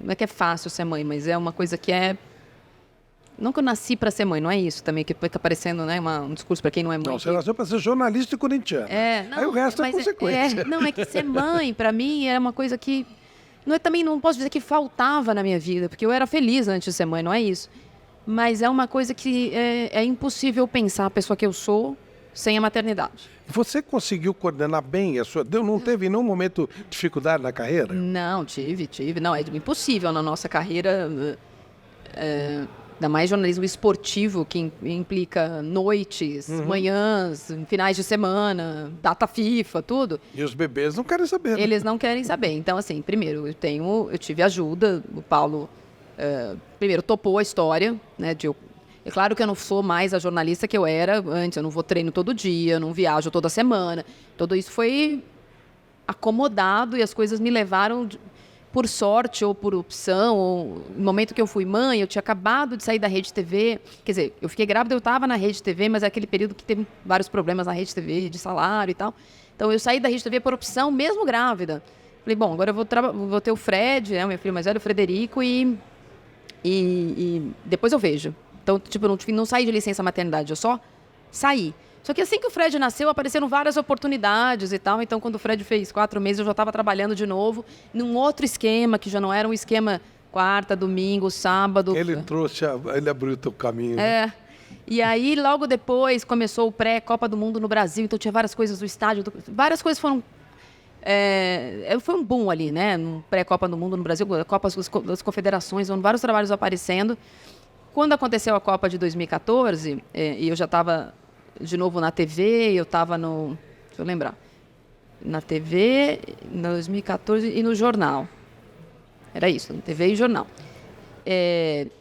Não é que é fácil ser mãe, mas é uma coisa que é... Não que eu nasci para ser mãe, não é isso também, que fica parecendo, né, um discurso para quem não é mãe. Não, você nasceu para ser jornalista e corintiana. Aí o resto é consequência. Não, é que ser mãe, para mim, era uma coisa que... Não posso dizer que faltava na minha vida, porque eu era feliz antes de ser mãe, não é isso. Mas é uma coisa que é impossível pensar a pessoa que eu sou sem a maternidade. Você conseguiu coordenar bem a sua... Não teve em nenhum momento dificuldade na carreira? Não, tive. Não, é impossível na nossa carreira... Ainda mais jornalismo esportivo, que implica noites, manhãs, finais de semana, data FIFA, tudo. E os bebês não querem saber, né? Eles não querem saber. Então, assim, primeiro, eu tive ajuda. O Paulo, primeiro, topou a história, né? É claro que eu não sou mais a jornalista que eu era antes. Eu não vou treino todo dia, não viajo toda semana. Tudo isso foi acomodado e as coisas me levaram... por sorte ou por opção, ou no momento que eu fui mãe, eu tinha acabado de sair da Rede TV. Quer dizer, eu fiquei grávida, eu estava na Rede TV, mas é aquele período que teve vários problemas na Rede TV, de salário e tal. Então, eu saí da Rede TV por opção, mesmo grávida. Falei, bom, agora eu vou ter o Fred, meu filho mais velho, o Frederico, e depois eu vejo. Então, tipo, eu não saí de licença maternidade, eu só saí. Só que assim que o Fred nasceu, apareceram várias oportunidades e tal. Então, quando o Fred fez 4 meses, eu já estava trabalhando de novo num outro esquema, que já não era um esquema quarta, domingo, sábado. Ele abriu o teu caminho. Né? E aí, logo depois, começou o pré-Copa do Mundo no Brasil. Então, tinha várias coisas do estádio. Várias coisas foram... foi um boom ali, né? No pré-Copa do Mundo no Brasil, Copas das Confederações, vários trabalhos aparecendo. Quando aconteceu a Copa de 2014, e eu já estava de novo na TV, eu estava no... Deixa eu lembrar. Na TV, em 2014, e no jornal. Era isso, na TV e jornal.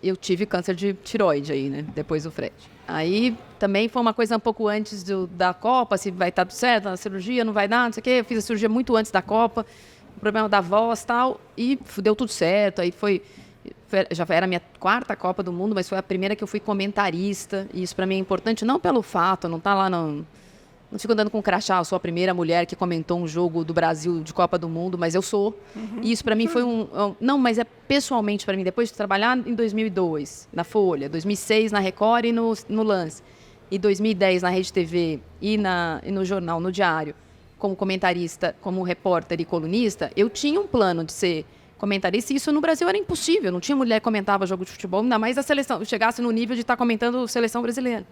Eu tive câncer de tireoide aí, né? Depois do Fred. Aí também foi uma coisa um pouco antes da Copa, se vai estar tudo certo, na cirurgia, não vai dar, não sei o quê. Eu fiz a cirurgia muito antes da Copa, o problema da voz e tal, e deu tudo certo. Aí já era a minha 4ª Copa do Mundo, mas foi a primeira que eu fui comentarista. E isso para mim é importante, não pelo fato, não tá lá, não fico andando com crachá, eu sou a primeira mulher que comentou um jogo do Brasil de Copa do Mundo, mas eu sou. E isso para mim foi não, mas é pessoalmente para mim, depois de trabalhar em 2002, na Folha, 2006 na Record e no Lance, e 2010 na Rede TV e no jornal, no Diário, como comentarista, como repórter e colunista, eu tinha um plano de ser comentarista, e isso no Brasil era impossível, não tinha mulher que comentava jogo de futebol, ainda mais a seleção, chegasse no nível de estar comentando seleção brasileira.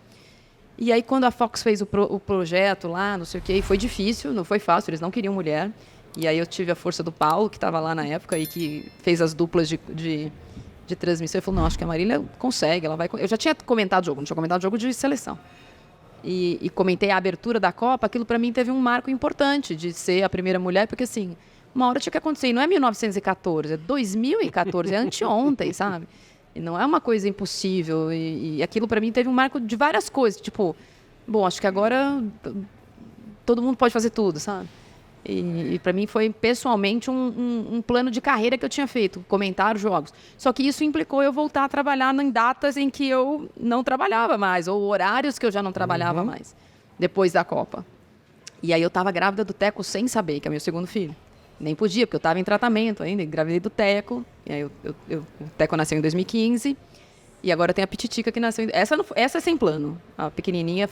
E aí, quando a Fox fez o projeto lá, não sei o quê, foi difícil, não foi fácil, eles não queriam mulher. E aí eu tive a força do Paulo, que estava lá na época e que fez as duplas de transmissão. Ele falou, não, acho que a Marília consegue, ela vai... Eu já tinha comentado jogo, não tinha comentado jogo de seleção. E comentei a abertura da Copa, aquilo para mim teve um marco importante de ser a primeira mulher, porque assim, uma hora tinha que acontecer, e não é 1914, é 2014, é anteontem, sabe? E não é uma coisa impossível. E aquilo, para mim, teve um marco de várias coisas. Tipo, bom, acho que agora todo mundo pode fazer tudo, sabe? E para mim foi, pessoalmente, um plano de carreira que eu tinha feito, comentar os jogos. Só que isso implicou eu voltar a trabalhar em datas em que eu não trabalhava mais, ou horários que eu já não trabalhava mais, depois da Copa. E aí eu estava grávida do Teco sem saber, que é meu segundo filho. Nem podia, porque eu estava em tratamento ainda, engravidei do Teco. E aí o Teco nasceu em 2015. E agora tem a Pititica que nasceu... Essa é sem plano. A pequenininha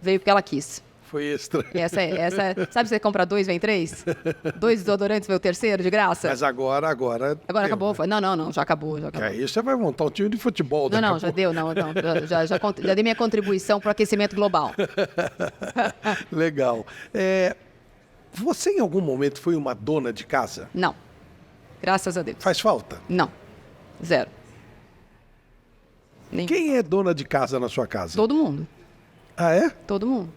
veio porque ela quis. Foi extra. Essa sabe, você compra 2, vem 3? 2 desodorantes, veio o terceiro, de graça? Mas agora Agora deu, acabou. né? Não, já acabou. Que aí você vai montar um time de futebol. Não, já deu. Já dei minha contribuição para o aquecimento global. Legal. Você, em algum momento, foi uma dona de casa? Não. Graças a Deus. Faz falta? Não. Zero. Quem é dona de casa na sua casa? Todo mundo. Ah, é? Todo mundo.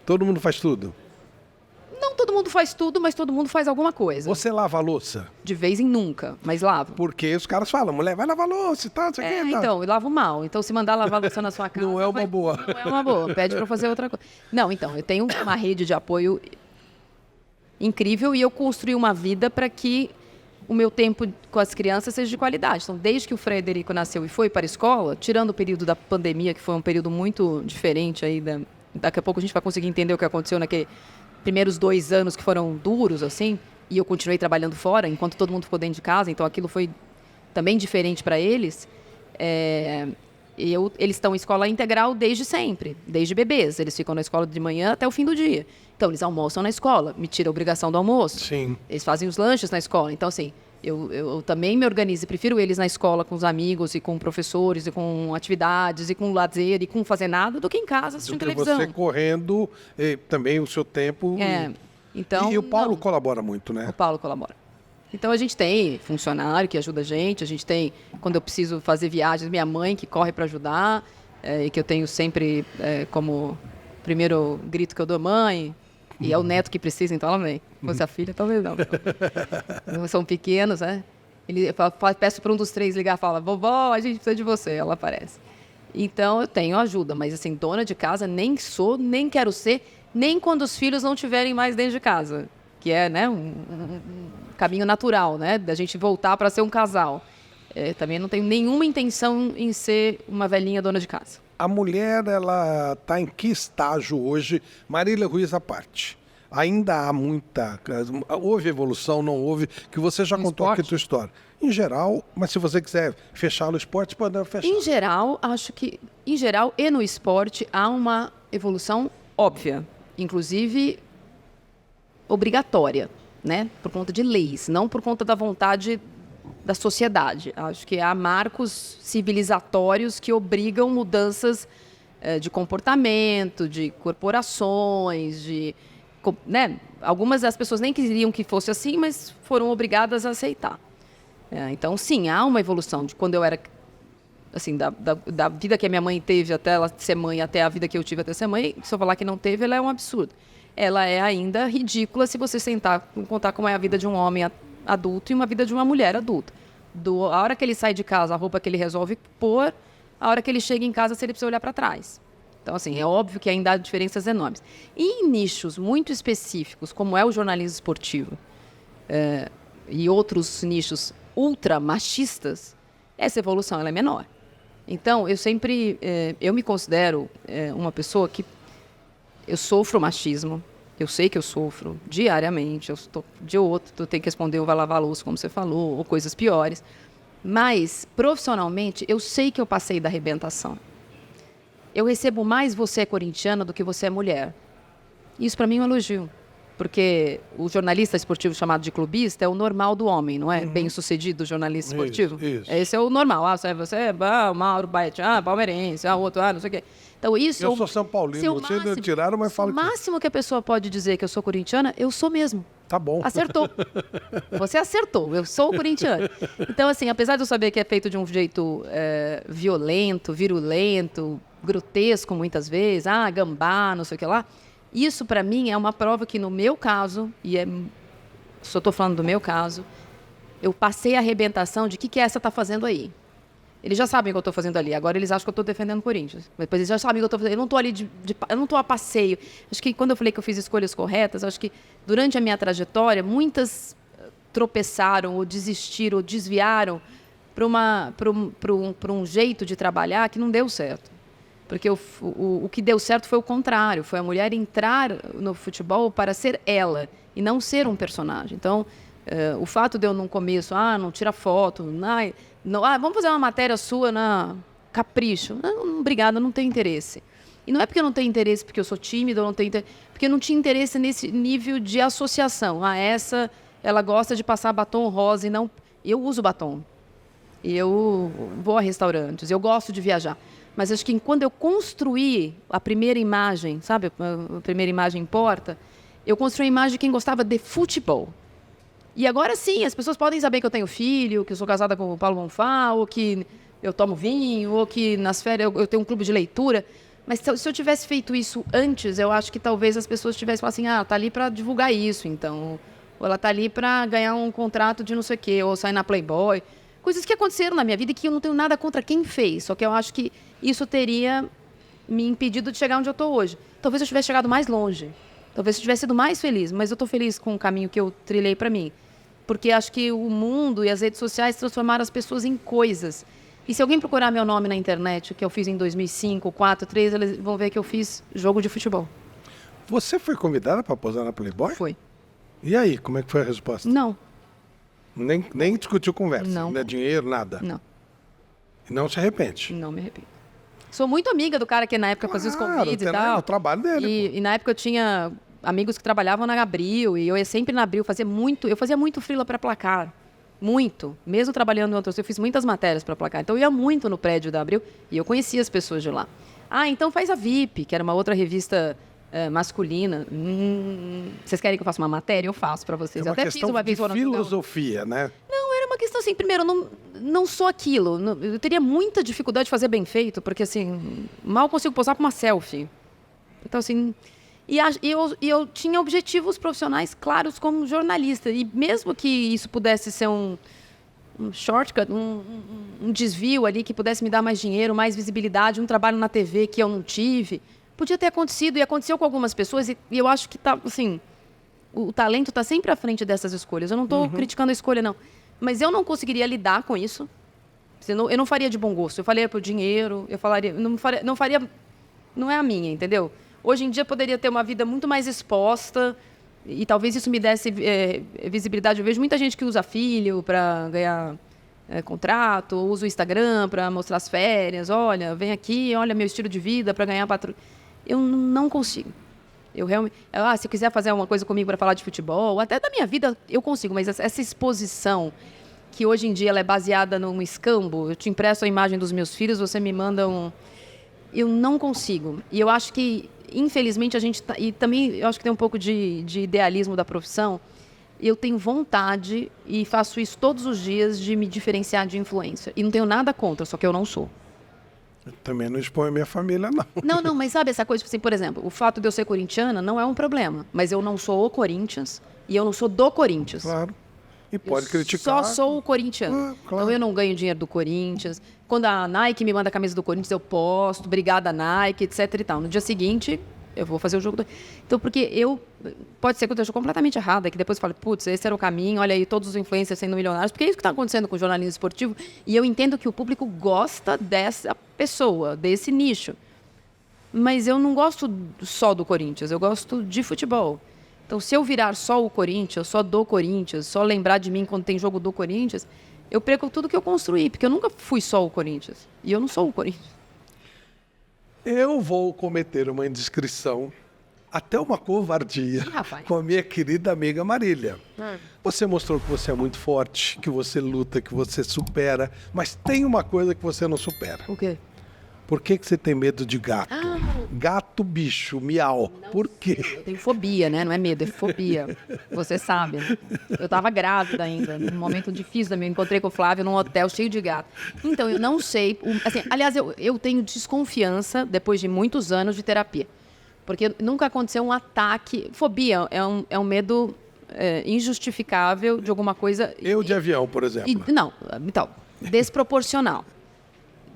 Todo mundo faz tudo? Não todo mundo faz tudo, mas todo mundo faz alguma coisa. Você lava a louça? De vez em nunca, mas lavo. Porque os caras falam, mulher, vai lavar a louça e tal, não sei o quê. Então, eu lavo mal. Então, se mandar lavar a louça na sua casa... Não é uma boa. Não é uma boa. Pede para fazer outra coisa. Não, então, eu tenho uma rede de apoio incrível e eu construí uma vida para que o meu tempo com as crianças seja de qualidade. Então, desde que o Frederico nasceu e foi para a escola, tirando o período da pandemia, que foi um período muito diferente, aí daqui a pouco a gente vai conseguir entender o que aconteceu naqueles primeiros 2 anos que foram duros, assim, e eu continuei trabalhando fora, enquanto todo mundo ficou dentro de casa, então aquilo foi também diferente para eles. Eles estão em escola integral desde sempre, desde bebês. Eles ficam na escola de manhã até o fim do dia. Então, eles almoçam na escola, me tira a obrigação do almoço. Sim. Eles fazem os lanches na escola. Então, assim, eu também me organizo. Prefiro eles na escola com os amigos e com professores e com atividades e com lazer e com fazer nada do que em casa assistindo televisão. Você correndo também o seu tempo. Então, e o Paulo colabora muito, né? O Paulo colabora. Então, a gente tem funcionário que ajuda a gente tem, quando eu preciso fazer viagens, minha mãe que corre para ajudar, e que eu tenho sempre como primeiro grito que eu dou, mãe, e é o neto que precisa, então ela vem. Se fosse a filha, talvez não. São pequenos, né? Peço para um dos 3 ligar e fala, vovó, a gente precisa de você, ela aparece. Então, eu tenho ajuda, mas assim, dona de casa nem sou, nem quero ser, nem quando os filhos não estiverem mais dentro de casa, que é, né, um caminho natural, né, da gente voltar para ser um casal. Também não tenho nenhuma intenção em ser uma velhinha dona de casa. A mulher, ela está em que estágio hoje? Marília Ruiz à parte. Ainda há muita... Houve evolução, não houve? Que você já contou aqui a tua história. Em geral, mas se você quiser fechar no esporte, pode fechar. Em geral, acho que... Em geral, e no esporte, há uma evolução óbvia. Inclusive, obrigatória, né? Por conta de leis, não por conta da vontade da sociedade. Acho que há marcos civilizatórios que obrigam mudanças de comportamento, de corporações, né? Algumas das pessoas nem queriam que fosse assim, mas foram obrigadas a aceitar. Então, sim, há uma evolução. De quando eu era assim, da vida que a minha mãe teve até ela ser mãe, até a vida que eu tive até ser mãe, se eu falar que não teve, ela é um absurdo. Ela é ainda ridícula se você contar como é a vida de um homem adulto e uma vida de uma mulher adulta. A hora que ele sai de casa, a roupa que ele resolve pôr, a hora que ele chega em casa, se ele precisa olhar para trás. Então, assim, é óbvio que ainda há diferenças enormes. E em nichos muito específicos, como é o jornalismo esportivo, e outros nichos ultra machistas, essa evolução ela é menor. Então, eu me considero uma pessoa que eu sofro machismo, eu sei que eu sofro diariamente, eu tenho que responder o vai lavar a louça, como você falou, ou coisas piores, mas, profissionalmente, eu sei que eu passei da arrebentação. Eu recebo mais você é corintiana do que você é mulher. Isso, para mim, é um elogio. Porque o jornalista esportivo chamado de clubista é o normal do homem, não é? Bem-sucedido jornalista esportivo. Isso. Esse é o normal. O Mauro Baet, palmeirense, o outro, não sei o quê. Então, isso... Eu sou São Paulino, vocês não tiraram, mas falo que... O máximo que a pessoa pode dizer que eu sou corintiana, eu sou mesmo. Tá bom. Acertou. Você acertou. Eu sou corintiana. Então, assim, apesar de eu saber que é feito de um jeito violento, virulento, grotesco muitas vezes, gambá, não sei o que lá, isso, para mim, é uma prova que, no meu caso, só estou falando do meu caso, eu passei a arrebentação de o que essa está fazendo aí. Eles já sabem o que eu estou fazendo ali. Agora eles acham que eu estou defendendo o Corinthians. Depois eles já sabem o que eu estou fazendo. Eu não estou ali eu não estou a passeio. Acho que quando eu falei que eu fiz escolhas corretas, acho que durante a minha muitas tropeçaram ou desistiram ou desviaram para um jeito de trabalhar que não deu certo. Porque o que deu certo foi o contrário. Foi a mulher entrar no futebol para ser ela e não ser um personagem. Então, o fato de eu, no começo, não tira foto, vamos fazer uma matéria sua na Capricho. Não, obrigada, não tenho interesse. E não é porque eu não tenho interesse porque eu sou tímida, porque eu não tinha interesse nesse nível de associação. Ela gosta de passar batom rosa e não... Eu uso batom. Eu vou a restaurantes, eu gosto de viajar. Mas acho que quando eu construí a primeira imagem, sabe? A primeira imagem importa. Eu construí a imagem de quem gostava de futebol. E agora sim, as pessoas podem saber que eu tenho filho, que eu sou casada com o Paulo Bonfá, ou que eu tomo vinho, ou que nas férias eu tenho um clube de leitura. Mas se eu tivesse feito isso antes, eu acho que talvez as pessoas tivessem falado assim, ela tá ali para divulgar isso, então. Ou ela tá ali para ganhar um contrato de não sei o quê, ou sair na Playboy. Coisas que aconteceram na minha vida e que eu não tenho nada contra quem fez. Só que eu acho que isso teria me impedido de chegar onde eu estou hoje. Talvez eu tivesse chegado mais longe. Talvez eu tivesse sido mais feliz. Mas eu estou feliz com o caminho que eu trilhei para mim. Porque acho que o mundo e as redes sociais transformaram as pessoas em coisas. E se alguém procurar meu nome na internet, o que eu fiz em 2005, 2004, 2003, eles vão ver que eu fiz jogo de futebol. Você foi convidada para posar na Playboy? Foi. E aí, como é que foi a resposta? Não. Nem discutiu conversa? Não. Não é dinheiro, nada? Não. E não se arrepende? Não me arrependo. Sou muito amiga do cara que na época fazia os convites e tal. O trabalho dele. E na época eu tinha amigos que trabalhavam na Abril, e eu ia sempre na Abril, eu fazia muito freela para Placar. Muito. Mesmo trabalhando em outros, eu fiz muitas matérias para Placar. Então eu ia muito no prédio da Abril e eu conhecia as pessoas de lá. Então faz a VIP, que era uma outra revista masculina. Vocês querem que eu faça uma matéria? Eu faço para vocês. É uma eu até questão fiz uma vez. de filosofia, né? Não, era uma questão assim, primeiro, não sou aquilo. Eu teria muita dificuldade de fazer bem feito, porque assim, mal consigo posar para uma selfie. Então, assim... E eu tinha objetivos profissionais claros como jornalista. E mesmo que isso pudesse ser um shortcut, um desvio ali que pudesse me dar mais dinheiro, mais visibilidade, um trabalho na TV que eu não tive, podia ter acontecido. E aconteceu com algumas pessoas. E eu acho que assim, o talento está sempre à frente dessas escolhas. Eu não estou criticando a escolha, não. Mas eu não conseguiria lidar com isso. Eu não faria de bom gosto. Eu faria por dinheiro. Eu falaria... Não faria... Não é a minha, entendeu? Hoje em dia, poderia ter uma vida muito mais exposta e talvez isso me desse visibilidade. Eu vejo muita gente que usa filho para ganhar contrato, ou usa o Instagram para mostrar as férias. Olha, vem aqui, olha meu estilo de vida para ganhar patrulha. Eu não consigo. Eu realmente... se eu quiser fazer uma coisa comigo para falar de futebol, até da minha vida, eu consigo. Mas essa exposição, que hoje em dia ela é baseada num escambo, eu te empresto a imagem dos meus filhos, você me manda um... Eu não consigo. E eu acho que... Infelizmente, a gente e também eu acho que tem um pouco de idealismo da profissão. Eu tenho vontade, e faço isso todos os dias, de me diferenciar de influencer. E não tenho nada contra, só que eu não sou. Eu também não exponho a minha família, não. Não, mas sabe essa coisa, tipo assim, por exemplo, o fato de eu ser corintiana não é um problema, mas eu não sou o Corinthians e eu não sou do Corinthians. Claro. E pode Eu criticar. só sou o corintiano. Claro. Então eu não ganho dinheiro do Corinthians. Quando a Nike me manda a camisa do Corinthians, eu posto, obrigada Nike, etc e tal. No dia seguinte, eu vou fazer o jogo do... Então, porque eu... Pode ser que eu esteja completamente errada, que depois eu fale, putz, esse era o caminho, olha aí, todos os influencers sendo milionários, porque é isso que está acontecendo com o jornalismo esportivo, e eu entendo que o público gosta dessa pessoa, desse nicho. Mas eu não gosto só do Corinthians, eu gosto de futebol. Então, se eu virar só o Corinthians, só do Corinthians, só lembrar de mim quando tem jogo do Corinthians, eu perco tudo que eu construí, porque eu nunca fui só o Corinthians. E eu não sou o Corinthians. Eu vou cometer uma indiscrição, até uma covardia, Rapaz. com a minha querida amiga Marília. Você mostrou que você é muito forte, que você luta, que você supera, mas tem uma coisa que você não supera. O quê? Por que você tem medo de gato? Gato, bicho, miau. Por quê? Eu tenho fobia, né? Não é medo, é fobia. Você sabe. Eu estava grávida ainda, num momento difícil da minha. Encontrei com o Flávio num hotel cheio de gato. Então, eu não sei... Assim, aliás, eu tenho desconfiança, depois de muitos anos de terapia. Porque nunca aconteceu um ataque... Fobia é um medo injustificável de alguma coisa... Eu de avião, por exemplo. Então, desproporcional.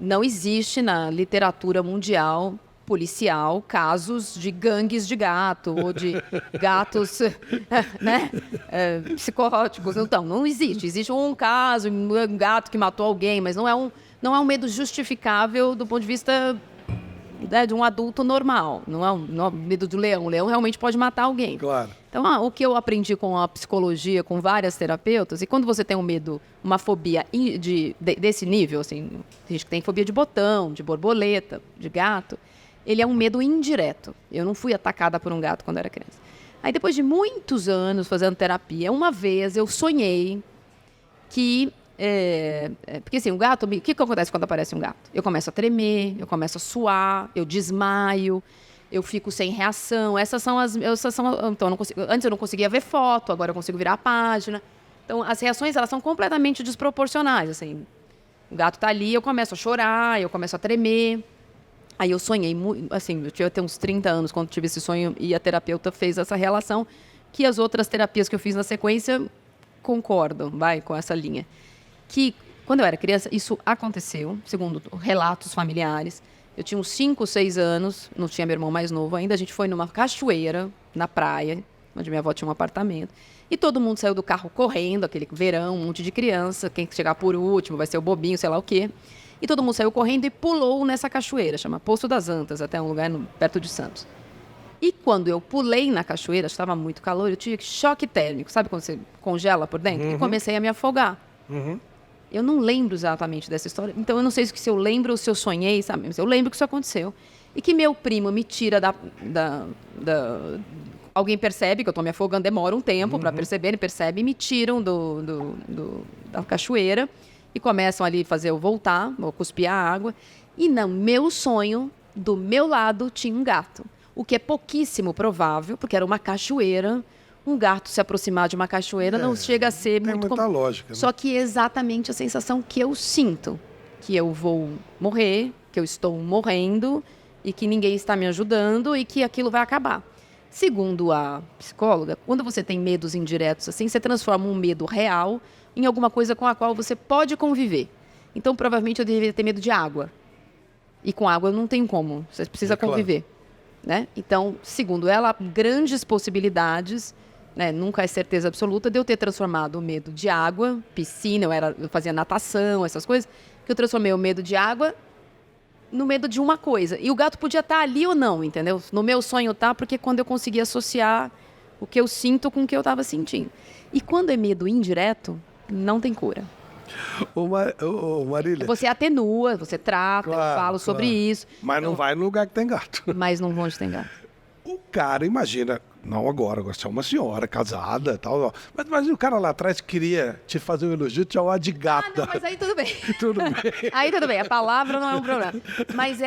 Não existe na literatura mundial policial casos de gangues de gato ou de gatos né, psicóticos. Então, não existe. Existe um caso, um gato que matou alguém, mas não é um medo justificável do ponto de vista de um adulto normal. Não é um medo do leão. O leão realmente pode matar alguém. Claro. Então, o que eu aprendi com a psicologia, com várias terapeutas, e quando você tem um medo, uma fobia desse nível, assim, tem gente que tem fobia de botão, de borboleta, de gato, ele é um medo indireto. Eu não fui atacada por um gato quando era criança. Aí, depois de muitos anos fazendo terapia, uma vez eu sonhei que... porque assim, o gato... O que acontece quando aparece um gato? Eu começo a tremer, eu começo a suar, eu desmaio, eu fico sem reação. Então, antes eu não conseguia ver foto, agora eu consigo virar a página. Então, as reações, elas são completamente desproporcionais. Assim, o gato está ali, eu começo a chorar, eu começo a tremer. Aí eu sonhei, assim, eu tinha até uns 30 anos quando tive esse sonho e a terapeuta fez essa relação, que as outras terapias que eu fiz na sequência concordam, com essa linha. Que, quando eu era criança, isso aconteceu, segundo relatos familiares. Eu tinha uns 5, 6 anos, não tinha meu irmão mais novo ainda. A gente foi numa cachoeira, na praia, onde minha avó tinha um apartamento. E todo mundo saiu do carro correndo, aquele verão, um monte de criança. Quem chegar por último vai ser o bobinho, sei lá o quê. E todo mundo saiu correndo e pulou nessa cachoeira, chama Poço das Antas, até um lugar perto de Santos. E quando eu pulei na cachoeira, estava muito calor, eu tive choque térmico. Sabe quando você congela por dentro? E comecei a me afogar. Eu não lembro exatamente dessa história. Então, eu não sei se eu lembro ou se eu sonhei, sabe? Mas eu lembro que isso aconteceu. E que meu primo me tira Alguém percebe que eu estou me afogando, demora um tempo para perceber, ele percebe, e me tiram da cachoeira e começam ali a fazer eu voltar, ou cuspir a água. E no meu sonho, do meu lado, tinha um gato. O que é pouquíssimo provável, porque era uma cachoeira. Um gato se aproximar de uma cachoeira não chega a ser tem muito... muita lógica. Né? Só que é exatamente a sensação que eu sinto. Que eu vou morrer, que eu estou morrendo e que ninguém está me ajudando e que aquilo vai acabar. Segundo a psicóloga, quando você tem medos indiretos assim, você transforma um medo real em alguma coisa com a qual você pode conviver. Então, provavelmente, eu deveria ter medo de água. E com água não tem como. Você precisa conviver. Claro. Né? Então, segundo ela, grandes possibilidades... nunca é certeza absoluta de eu ter transformado o medo de água, piscina, eu fazia natação, essas coisas, que eu transformei o medo de água no medo de uma coisa. E o gato podia estar ali ou não, entendeu? No meu sonho tá, porque quando eu consegui associar o que eu sinto com o que eu estava sentindo. E quando é medo indireto, não tem cura. Marília... Você atenua, você trata, eu falo sobre isso. Mas não vai no lugar que tem gato. Mas não onde tem gato. O cara, imagina, Não agora você é uma senhora casada e tal. Mas o cara lá atrás queria te fazer um elogio, te chamar de gata. Não, mas aí tudo bem. Tudo bem. Aí tudo bem, a palavra não é um problema. Mas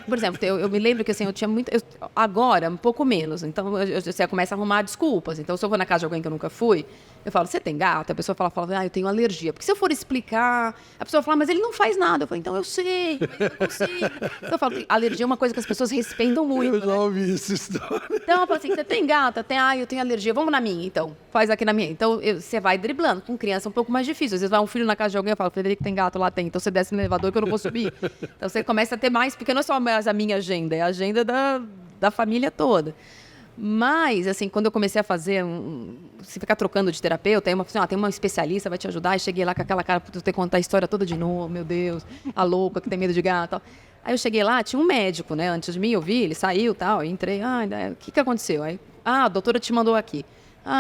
por exemplo, eu me lembro que assim, eu tinha muito. Agora, um pouco menos. Então, você começa a arrumar desculpas. Então, se eu vou na casa de alguém que eu nunca fui, eu falo, você tem gato? A pessoa fala, eu tenho alergia. Porque se eu for explicar, a pessoa fala, mas ele não faz nada. Eu falo, então eu sei, mas eu não consigo. Então, eu falo, alergia é uma coisa que as pessoas respeitam muito. Eu já ouvi essa história. Então, eu falo assim, você tem gata? Tem, eu tenho alergia. Vamos na minha, então. Faz aqui na minha. Então, você vai driblando. Com criança é um pouco mais difícil. Às vezes vai um filho na casa de alguém e fala, Frederico, tem gato lá? Tem. Então, você desce no elevador que eu não vou subir. Então, você começa a ter mais, porque não é só mais a minha agenda, é a agenda da família toda. Mas, assim, quando eu comecei a fazer, se ficar trocando de terapeuta, aí tem uma especialista, vai te ajudar. E cheguei lá com aquela cara, ter que contar a história toda de novo, meu Deus, a louca que tem medo de gato e tal. Aí eu cheguei lá, tinha um médico, né? Antes de mim, eu vi, ele saiu e tal. Eu entrei, o que aconteceu? Aí, a doutora te mandou aqui.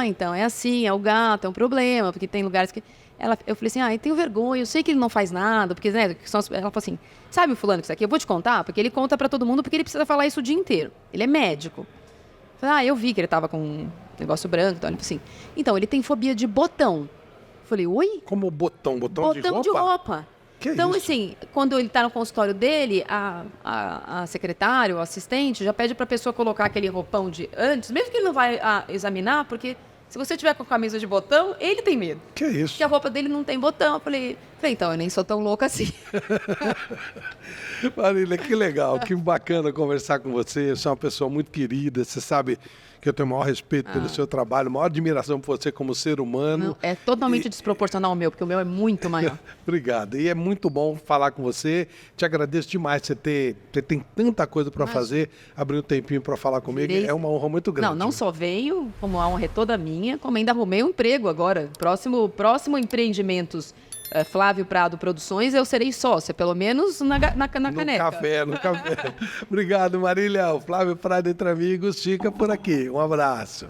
Então, é assim, é o gato, é um problema, porque tem lugares que... Eu falei assim, eu tenho vergonha, eu sei que ele não faz nada, porque, né? Ela falou assim, sabe o fulano que isso aqui? Eu vou te contar, porque ele conta pra todo mundo, porque ele precisa falar isso o dia inteiro. Ele é médico. Eu falei, eu vi que ele tava com um negócio branco, então ele falou assim, então, ele tem fobia de botão. Eu falei, oi? Como botão? Botão de roupa. Que então, isso? assim, quando ele está no consultório dele, a secretária, o assistente, já pede para a pessoa colocar aquele roupão de antes, mesmo que ele não vai examinar, porque se você tiver com a camisa de botão, ele tem medo. Que isso? Porque a roupa dele não tem botão. Eu falei, então, eu nem sou tão louca assim. Marília, que legal, que bacana conversar com você. Você é uma pessoa muito querida, você sabe que eu tenho o maior respeito pelo seu trabalho, maior admiração por você como ser humano. Não, é totalmente desproporcional ao meu, porque o meu é muito maior. Obrigado. E é muito bom falar com você. Te agradeço demais você tem tanta coisa para fazer, abrir um tempinho para falar comigo. É uma honra muito grande. Não só veio, como a honra é toda minha, como ainda arrumei um emprego agora. Próximo empreendimentos, Flávio Prado Produções, eu serei sócia, pelo menos na caneca. No café. Obrigado, Marília. O Flávio Prado Entre Amigos fica por aqui. Um abraço.